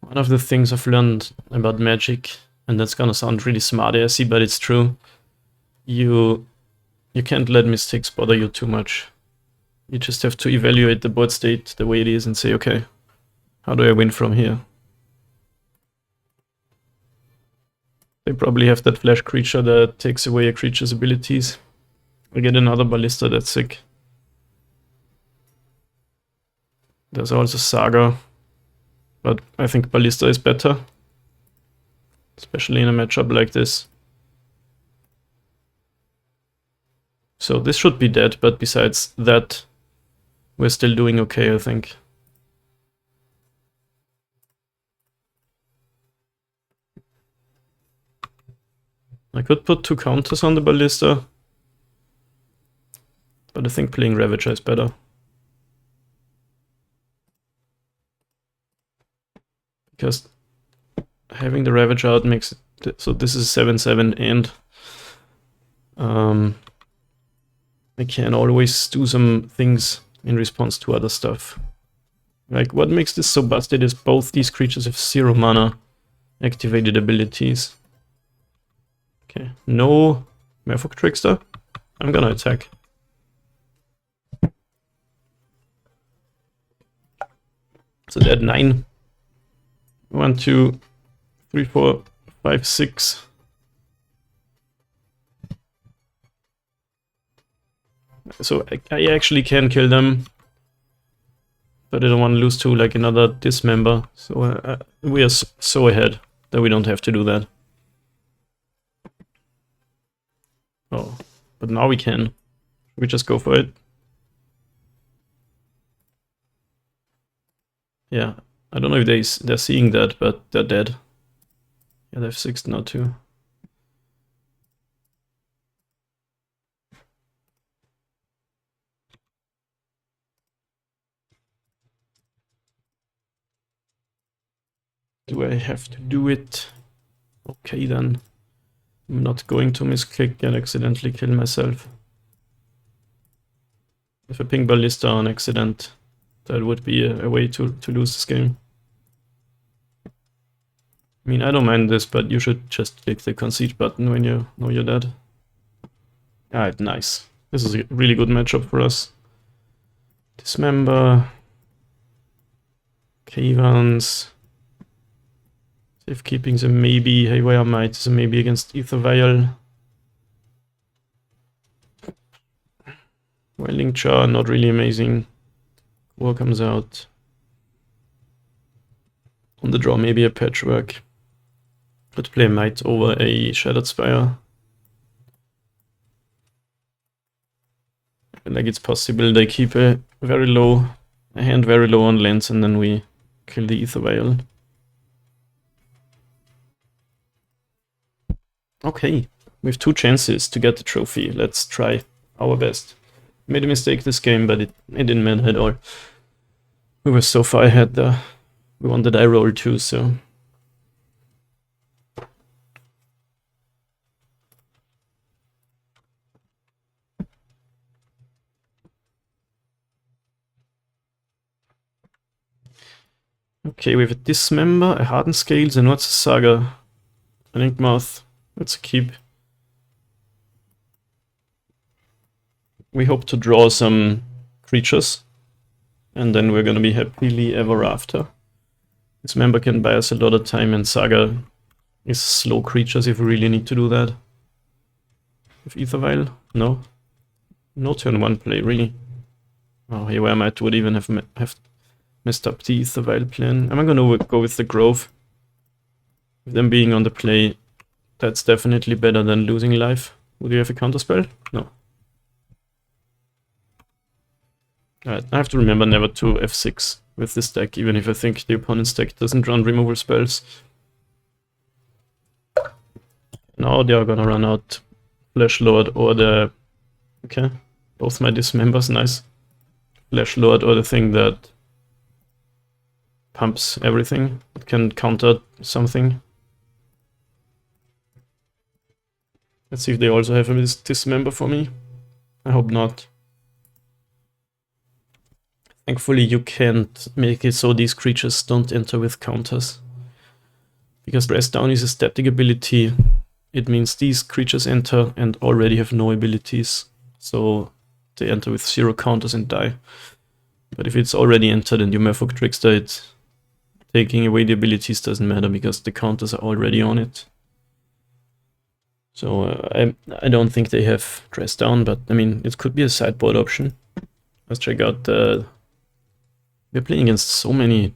one of the things I've learned about Magic, and that's gonna sound really smart-assy, but it's true. You can't let mistakes bother you too much. You just have to evaluate the board state the way it is and say, okay, how do I win from here? They probably have that flash creature that takes away a creature's abilities. I get another Ballista, that's sick. There's also Saga, but I think Ballista is better. Especially in a matchup like this. So this should be dead, but besides that, we're still doing okay, I think. I could put 2 counters on the Ballista, but I think playing Ravager is better. Because having the Ravager out makes it, so this is 7/7 and I can always do some things in response to other stuff. Like, what makes this so busted is both these creatures have 0 mana activated abilities. Okay, no Merfolk Trickster. I'm gonna attack. So they had 9. 1, 2, 3, 4, 5, 6. So I actually can kill them, but I don't want to lose to like another Dismember. So we are so ahead that we don't have to do that. Oh, but now we can. We just go for it. Yeah, I don't know if they're seeing that, but they're dead. Yeah, they have 6 now too. Do I have to do it? Okay then. I'm not going to misclick and accidentally kill myself. If I ping Ballista on accident, that would be a way to lose this game. I mean, I don't mind this, but you should just click the concede button when you know you're dead. Alright, nice. This is a really good matchup for us. Dismember. Cavans. Safekeeping's a maybe. Haywire Might is a maybe against Ether Vial. Welding Jar, not really amazing. War comes out. On the draw, maybe a Patchwork. Could play Might over a Shattered Spire. Like it's possible they keep a hand very low on lands, and then we kill the Ether Vial. Okay, we have 2 chances to get the trophy. Let's try our best. Made a mistake this game, but it didn't matter at all. We were so far ahead there. We won the die roll too, so... Okay, we have a Dismember, a Hardened Scales, and what's a Saga? An Inkmouth. That's a keep. We hope to draw some creatures, and then we're gonna be happily ever after. Dismember can buy us a lot of time, and Saga is slow creatures if we really need to do that. With Ether Vial? No. No turn 1 play, really. Oh, here where Might would even have messed up the Ether Vial plan. Am I gonna go with the Grove? With them being on the play, that's definitely better than losing life. Would you have a counterspell? No. Alright, I have to remember never to F6 with this deck, even if I think the opponent's deck doesn't run removal spells. Now they are gonna run out Flesh Lord or the... Okay, both my Dismembers, nice. Flesh Lord or the thing that pumps everything. It can counter something. Let's see if they also have a Dismember for me. I hope not. Thankfully you can't make it so these creatures don't enter with counters. Because Dress Down is a static ability, it means these creatures enter and already have no abilities. So they enter with 0 counters and die. But if it's already entered and you Merfolk Trickster it, taking away the abilities doesn't matter because the counters are already on it. So I don't think they have Dress Down, but I mean, it could be a sideboard option. Let's check out the... We're playing against so many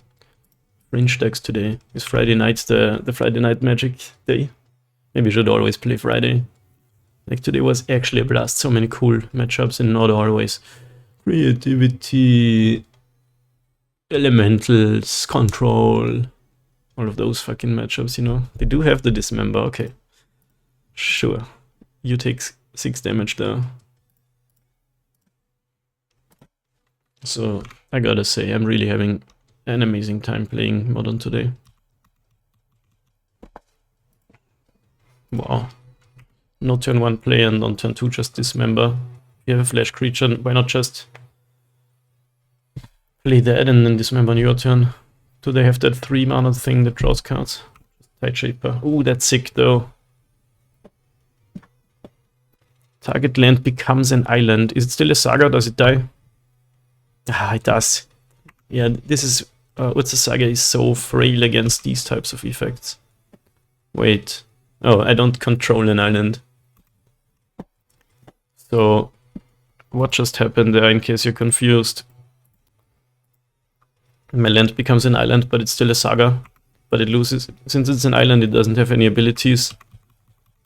fringe decks today. Is Friday night the Friday Night Magic day? Maybe we should always play Friday. Like today was actually a blast. So many cool matchups and not always creativity, elementals, control, all of those fucking matchups, you know. They do have the Dismember, okay. Sure. You take 6 damage there. So, I gotta say, I'm really having an amazing time playing Modern today. Wow. No turn 1 play and on turn 2 just Dismember. If you have a flash creature, why not just play that and then Dismember on your turn? Do they have that 3 mana thing that draws cards? Tide Shaper. Ooh, that's sick though. Target land becomes an island. Is it still a Saga? Does it die? Ah, it does. Yeah, this is... What's a Saga is so frail against these types of effects. Wait. Oh, I don't control an island. So, what just happened there, in case you're confused? My land becomes an island, but it's still a Saga. But it loses... Since it's an island, it doesn't have any abilities.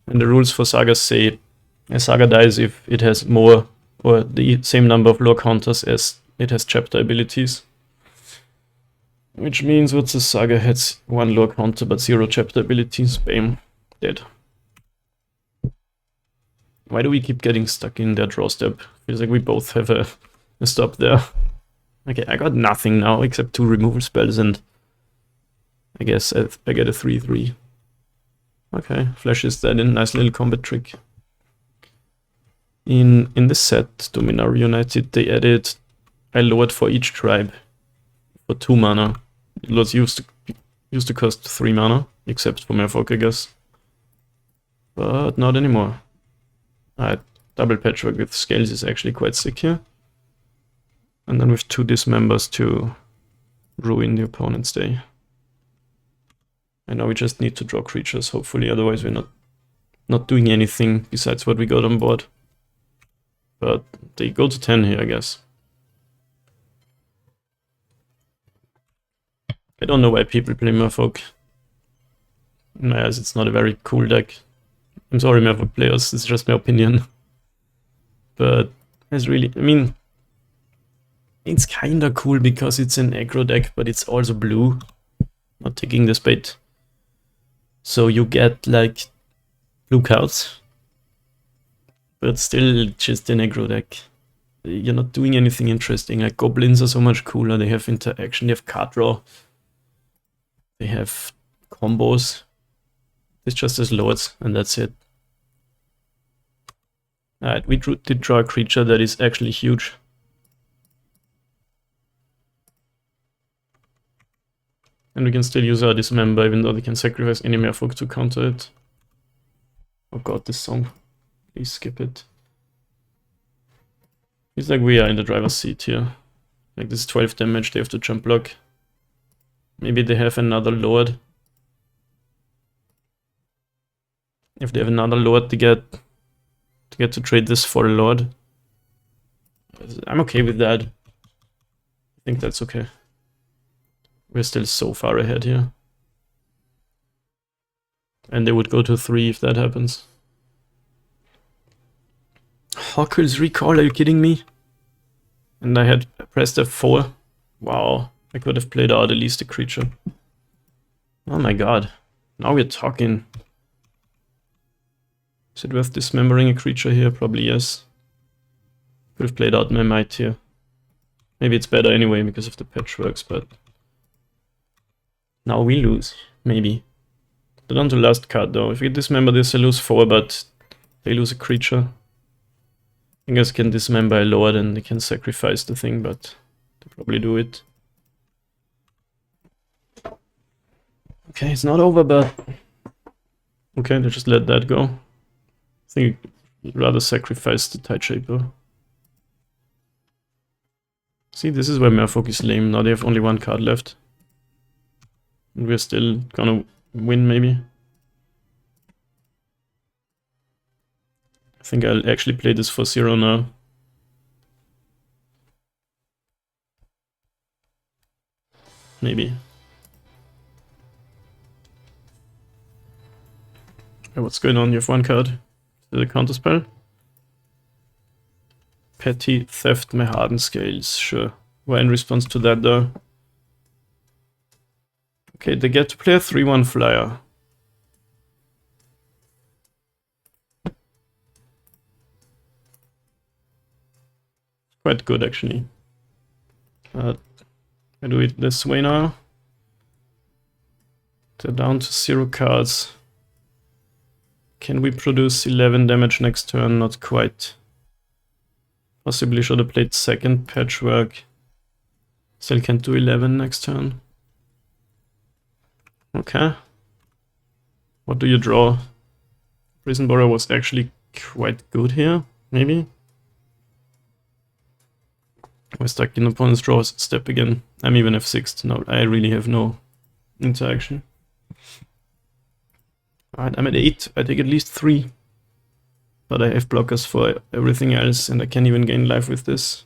And the rules for Sagas say a Saga dies if it has more or the same number of lore counters as it has chapter abilities. Which means what's a Saga has 1 lore counter but 0 chapter abilities. Bam. Dead. Why do we keep getting stuck in their draw step? Feels like we both have a stop there. Okay, I got nothing now except 2 removal spells and I guess I get a 3/3. Okay, Flash is dead in. Nice little combat trick. In this set, Dominar United, they added a Lord for each tribe for 2 mana. Lords used to cost 3 mana. except for Merfolk, I guess. But not anymore. Double Patchwork with Scales is actually quite sick here. And then with 2 Dismembers to ruin the opponent's day. And now we just need to draw creatures, hopefully, otherwise we're not doing anything besides what we got on board. But they go to 10 here, I guess. I don't know why people play Merfolk. As it's not a very cool deck. I'm sorry, Merfolk players, it's just my opinion. But it's really, I mean, it's kinda cool because it's an aggro deck, but it's also blue. Not taking this bait. So you get like blue cards, but still just an aggro deck. You're not doing anything interesting. Like goblins are so much cooler. They have interaction, they have card draw, they have combos. It's just as lords, and that's it. Alright, we did draw a creature that is actually huge. And we can still use our Dismember, even though they can sacrifice any Merfolk to counter it. Oh god, this song. Please skip it. It's like we are in the driver's seat here. Like this is 12 damage, they have to jump block. Maybe they have another Lord. If they have another Lord, they get to trade this for a Lord. I'm okay with that. I think that's okay. We're still so far ahead here. And they would go to 3 if that happens. Hawkill's Recall, are you kidding me? And I had pressed F4. Wow, I could have played out at least a creature. Oh my god, now we're talking. Is it worth dismembering a creature here? Probably yes. Could have played out my might here. Maybe it's better anyway because of the patchworks, but now we lose, maybe. They're down to last card though. If we dismember this, I lose 4, but they lose a creature. I guess can dismember a Lord and they can sacrifice the thing, but they probably do it. Okay, it's not over, but okay, they just let that go. I think I'd rather sacrifice the Tide Shaper. See, this is where Merfolk is lame. Now they have only 1 card left. And we're still gonna win, maybe. I think I'll actually play this for 0 now. Maybe. Hey, what's going on? You have 1 card. Is it a counterspell? Petty Theft, my Hardened Scales. Sure. Why in response to that though? Okay, they get to play a 3/1 flyer. Quite good actually. I do it this way now. They're down to 0 cards. Can we produce 11 damage next turn? Not quite. Possibly should have played second Patchwork. Still can't do 11 next turn. Okay. What do you draw? Prison Borrower was actually quite good here, maybe. We're stuck in opponent's draws. Step again. I'm even F6. No, I really have no interaction. Alright, I'm at 8. I take at least 3. But I have blockers for everything else, and I can't even gain life with this.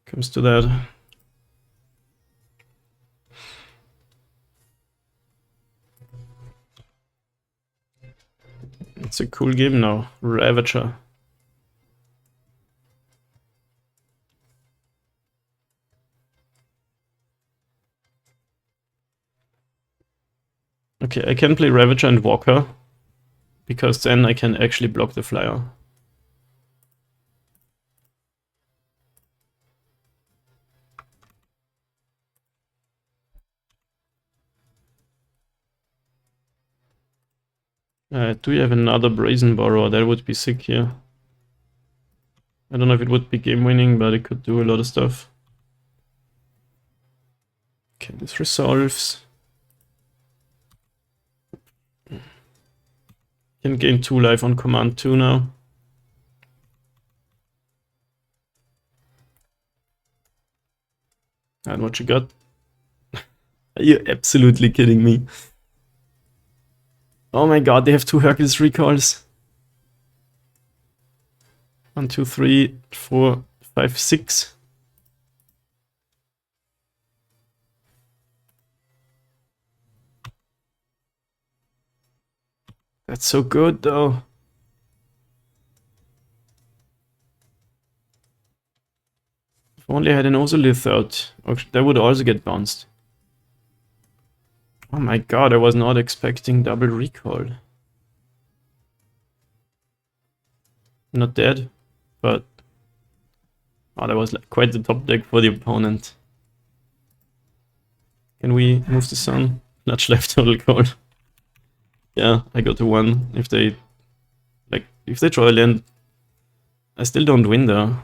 Comes to that. It's a cool game now. Ravager. Okay, I can play Ravager and Walker, because then I can actually block the flyer. Do we have another Brazen Borrower? That would be sick here. I don't know if it would be game winning, but it could do a lot of stuff. Okay, this resolves. Can gain 2 life on command 2 now. And what you got? Are you absolutely kidding me? Oh my god, they have 2 Hercules recalls. 1, 2, 3, 4, 5, 6. That's so good though. If only I had an Ozolith out, that would also get bounced. Oh my god, I was not expecting double recall. Not dead, but oh, that was like quite the top deck for the opponent. Can we move the sun? Nudge left total cold. Yeah, I go to 1. If they draw a land, I still don't win though.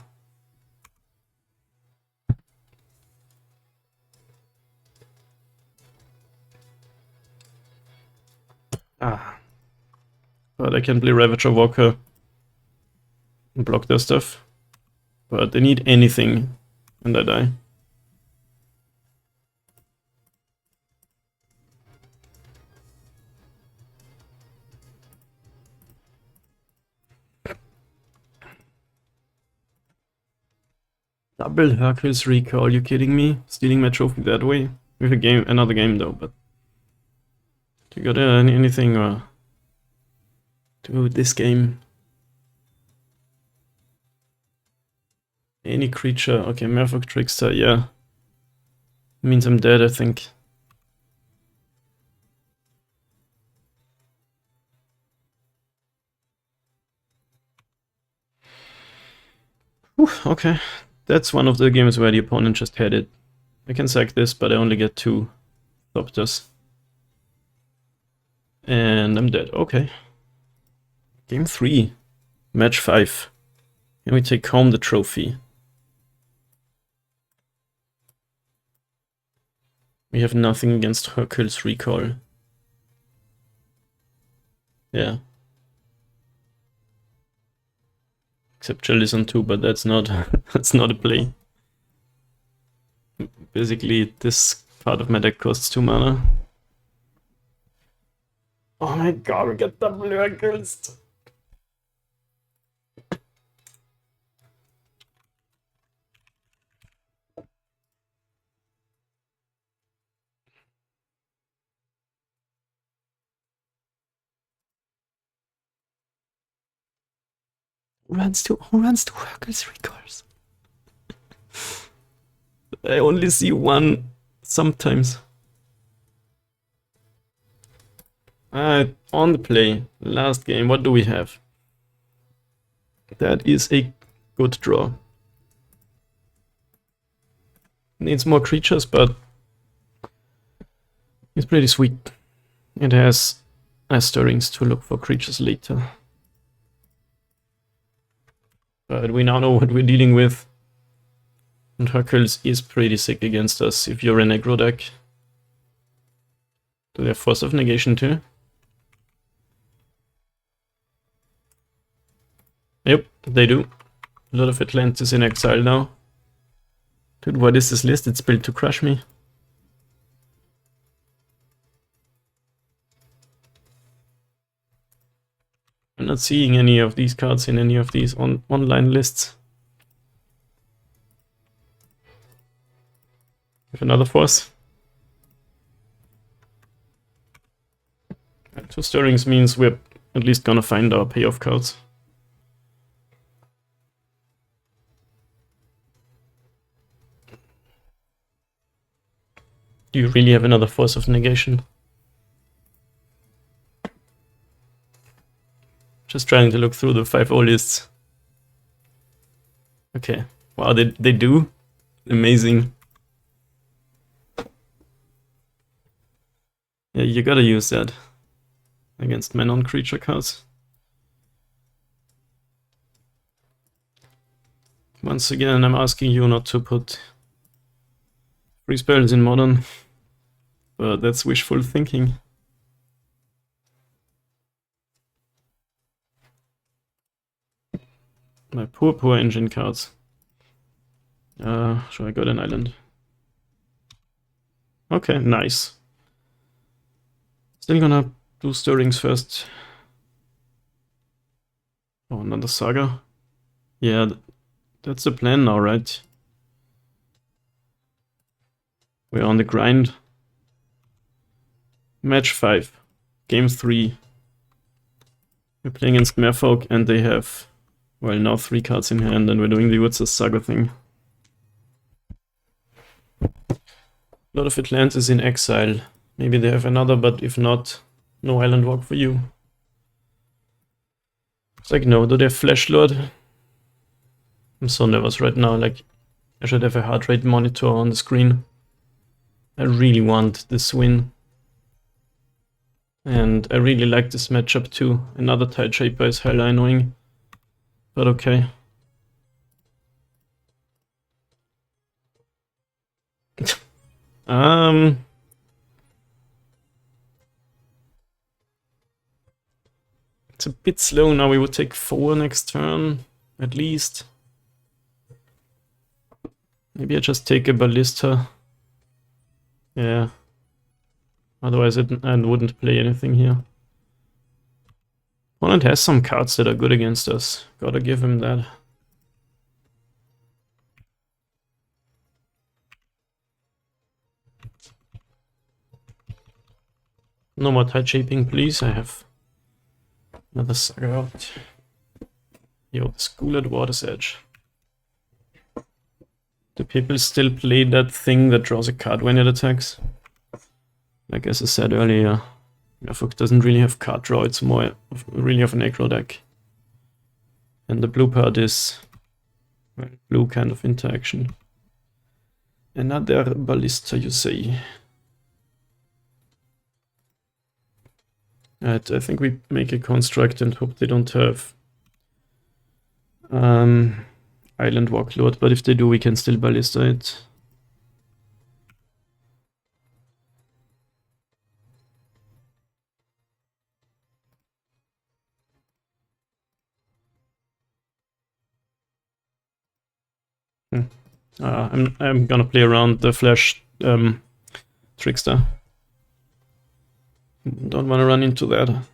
Ah. But I can play Ravager Walker and block their stuff. But they need anything and I die. Double Hercules recall, you kidding me? Stealing my trophy that way? With a game, another game though, but you got anything to do with this game? Any creature, okay, Merfolk Trickster, yeah. Means I'm dead, I think. Whew, okay, that's one of the games where the opponent just had it. I can sack this, but I only get 2 Thopters. And I'm dead, okay. Game 3, match 5. Can we take home the trophy? We have nothing against Hercules recall. Yeah. Except Jellicent too, but that's not that's not a play. Basically, this part of my deck costs 2 mana. Oh my god, we get double Hercules! Who runs to Hercules recalls? I only see 1 sometimes. On the play, last game, what do we have? That is a good draw. Needs more creatures, but it's pretty sweet. It has stirrings to look for creatures later. But we now know what we're dealing with. And Hercules is pretty sick against us if you're an aggro deck. Do they have Force of Negation too? Yep, they do. A lot of Atlantis in exile now. Dude, what is this list? It's built to crush me. I'm not seeing any of these cards in any of these online lists. Have another force. 2 stirrings means we're at least gonna find our payoff cards. Do you really have another Force of Negation? Just trying to look through the 5-0 lists. Okay. Wow, they do? Amazing. Yeah, you gotta use that against my non-creature cards. Once again, I'm asking you not to put free spells in Modern, but that's wishful thinking. My poor engine cards. Should I go to an island? Okay, nice. Still gonna do stirrings first. Oh, another Saga. Yeah, that's the plan now, right? We're on the grind. Match 5. Game 3. We're playing against Merfolk and they have, well, now 3 cards in hand and we're doing the what's the Saga thing. A lot of Atlantis in exile. Maybe they have another, but if not, no island walk for you. It's like, no, do they have Flash Lord? I'm so nervous right now, like, I should have a heart rate monitor on the screen. I really want this win. And I really like this matchup too. Another Tide Shaper is hella annoying. But okay. It's a bit slow now. We would take 4 next turn, at least. Maybe I just take a Ballista. Yeah. Otherwise I wouldn't play anything here. Opponent has some cards that are good against us. Gotta give him that. No more Tide Shaping, please. I have another Saga out. Yo, the School at Water's Edge. Do people still play that thing that draws a card when it attacks? Like as I said earlier, Merfolk doesn't really have card draw, it's more really of an aggro deck. And the blue part is, well, blue kind of interaction. Another Ballista, you say? I think we make a construct and hope they don't have Island Walklord, but if they do, we can still Ballista it. I'm gonna play around the Flash Trickster. Don't want to run into that.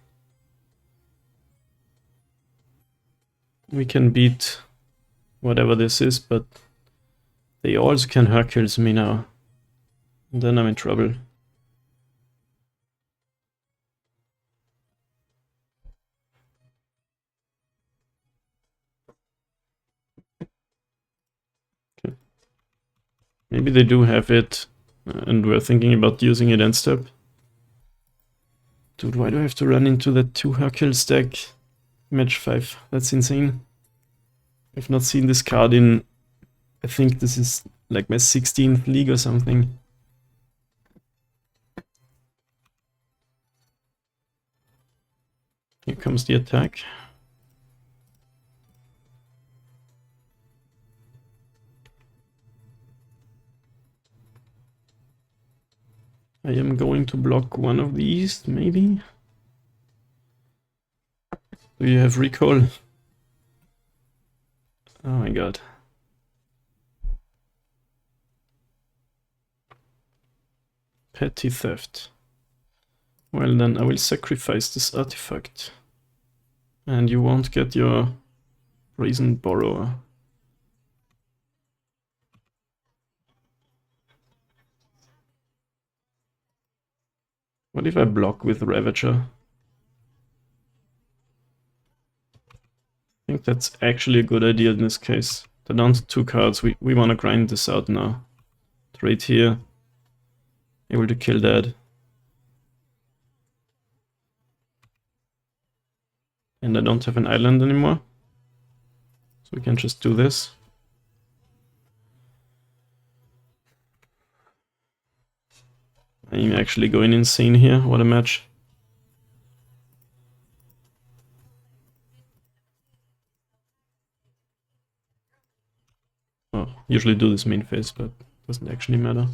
We can beat whatever this is, but they also can Hercules me now. And then I'm in trouble. Okay. Maybe they do have it, and we're thinking about using it end step. Dude, why do I have to run into that 2 Hercules deck? Match 5, that's insane. I've not seen this card in, I think this is like my 16th league or something. Here comes the attack. I am going to block one of these, maybe? Do you have recall? Oh my god. Petty theft. Well then, I will sacrifice this artifact. And you won't get your Brazen Borrower. What if I block with Ravager? I think that's actually a good idea in this case. They're down to 2 cards, we want to grind this out now. Trade here. Able to kill that. And I don't have an island anymore. So we can just do this. I'm actually going insane here, what a match. Oh, usually do this main phase, but doesn't actually matter.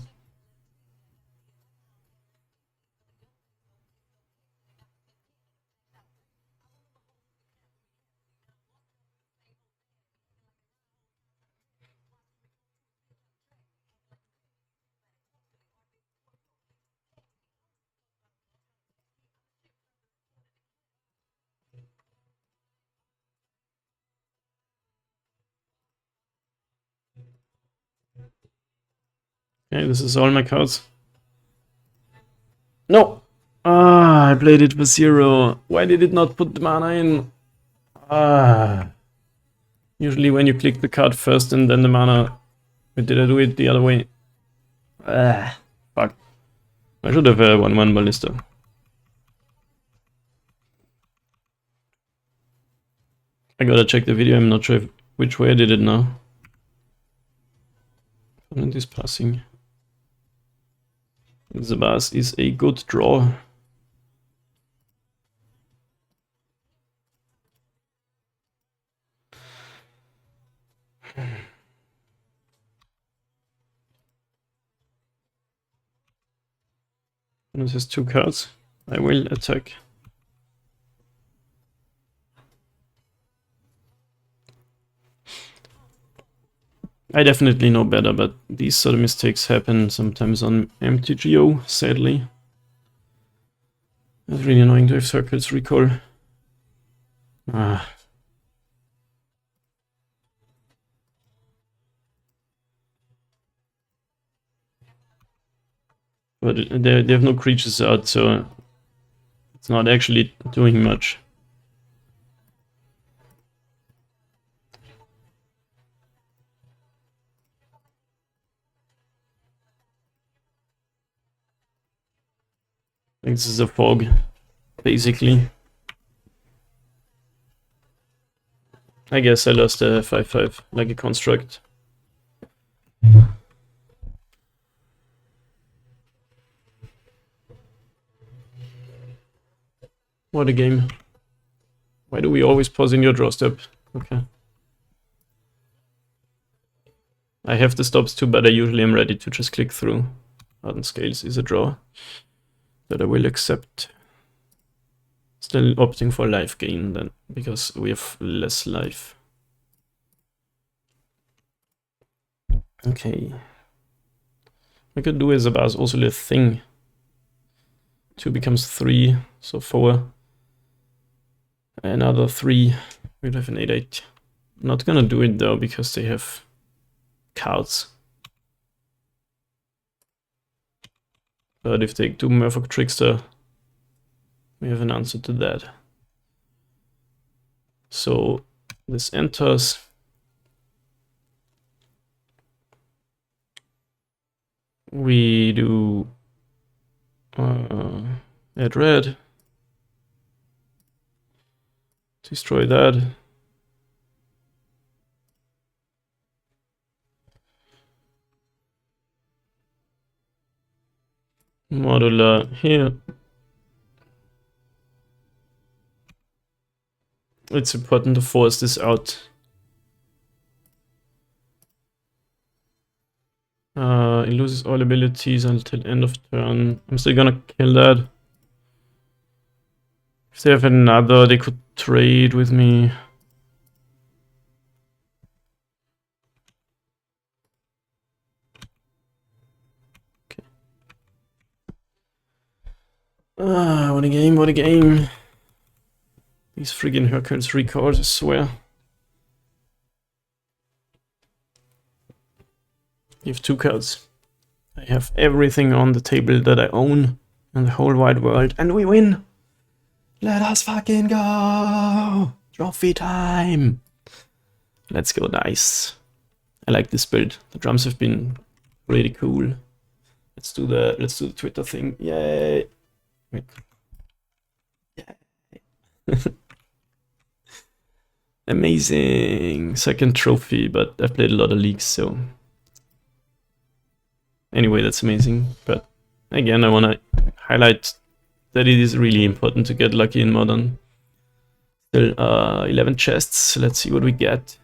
Okay, this is all my cards. No! Ah, I played it for 0. Why did it not put the mana in? Ah. Usually when you click the card first and then the mana... Wait, did I do it the other way? Ah, fuck. I should have 1-1 Ballista. I gotta check the video, I'm not sure which way I did it now. Opponent is passing. Zabaz is a good draw. Opponent has 2 cards. I will attack. I definitely know better, but these sort of mistakes happen sometimes on MTGO, sadly. It's really annoying to have circles recall. Ah. But they have no creatures out, so it's not actually doing much. I think this is a fog, basically. I guess I lost a 5-5, like a construct. What a game. Why do we always pause in your draw step? Okay. I have the stops too, but I usually am ready to just click through. Hardened Scales is a draw that I will accept. Still opting for life gain then, because we have less life. Okay. I could do as a bars also a thing. 2 becomes 3, so 4. Another 3. We'd have an 8-8. Not gonna do it though, because they have cards. But if they do Merfolk Trickster, we have an answer to that. So this enters. We do add red. Destroy that. Modular here. It's important to force this out. It loses all abilities until end of turn. I'm still gonna kill that. If they have another, they could trade with me. Okay. What a game, what a game. These friggin' Hercules records, I swear. You have 2 cards. I have everything on the table that I own in the whole wide world, and we win! Let us fucking go! Trophy time! Let's go, nice. I like this build. The drums have been really cool. Let's do the Twitter thing. Yay! Wait. Yay! Amazing! Second trophy, but I've played a lot of leagues, so... Anyway, that's amazing. But again, I want to highlight that it is really important to get lucky in Modern. Still 11 chests. Let's see what we get.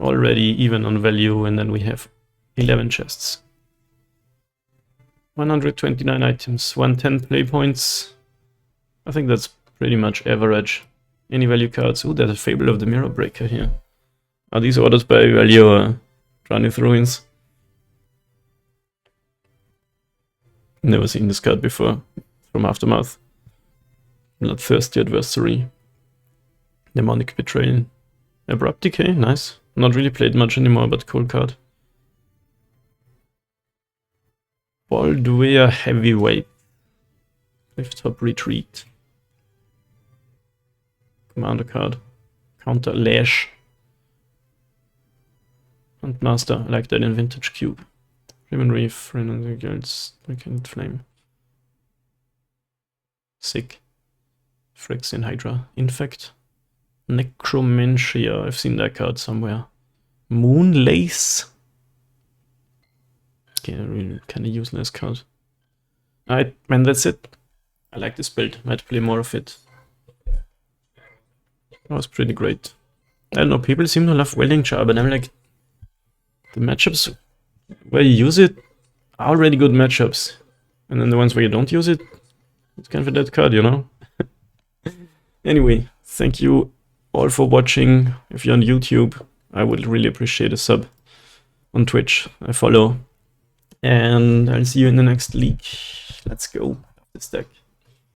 Already even on value, and then we have 11 chests. 129 items, 110 play points. I think that's pretty much average. Any value cards? Oh, there's a Fable of the Mirror Breaker here. Are these orders by value or Tranith Ruins? Never seen this card before. From Aftermath. Bloodthirsty Adversary. Demonic Betrayal. Abrupt Decay, nice. Not really played much anymore, but cool card. Baldwea Heavyweight. Lift top retreat. Commander card. Counter Lash. And Master, I like that in Vintage Cube. Ribbon Reef, Rhinos, Guilds, Weekend Flame. Sick. Phyrexian Hydra. Infect. Necromancia, I've seen that card somewhere. Moonlace. Okay, really kind of useless card. Alright, man, that's it. I like this build. Might play more of it. That was pretty great. I don't know, people seem to love Welding Jar, but I'm like, the matchups where you use it are already good matchups. And then the ones where you don't use it, it's kind of a dead card, you know? Anyway, thank you all for watching. If you're on YouTube, I would really appreciate a sub. On Twitch, I follow. And I'll see you in the next league. Let's go. This deck.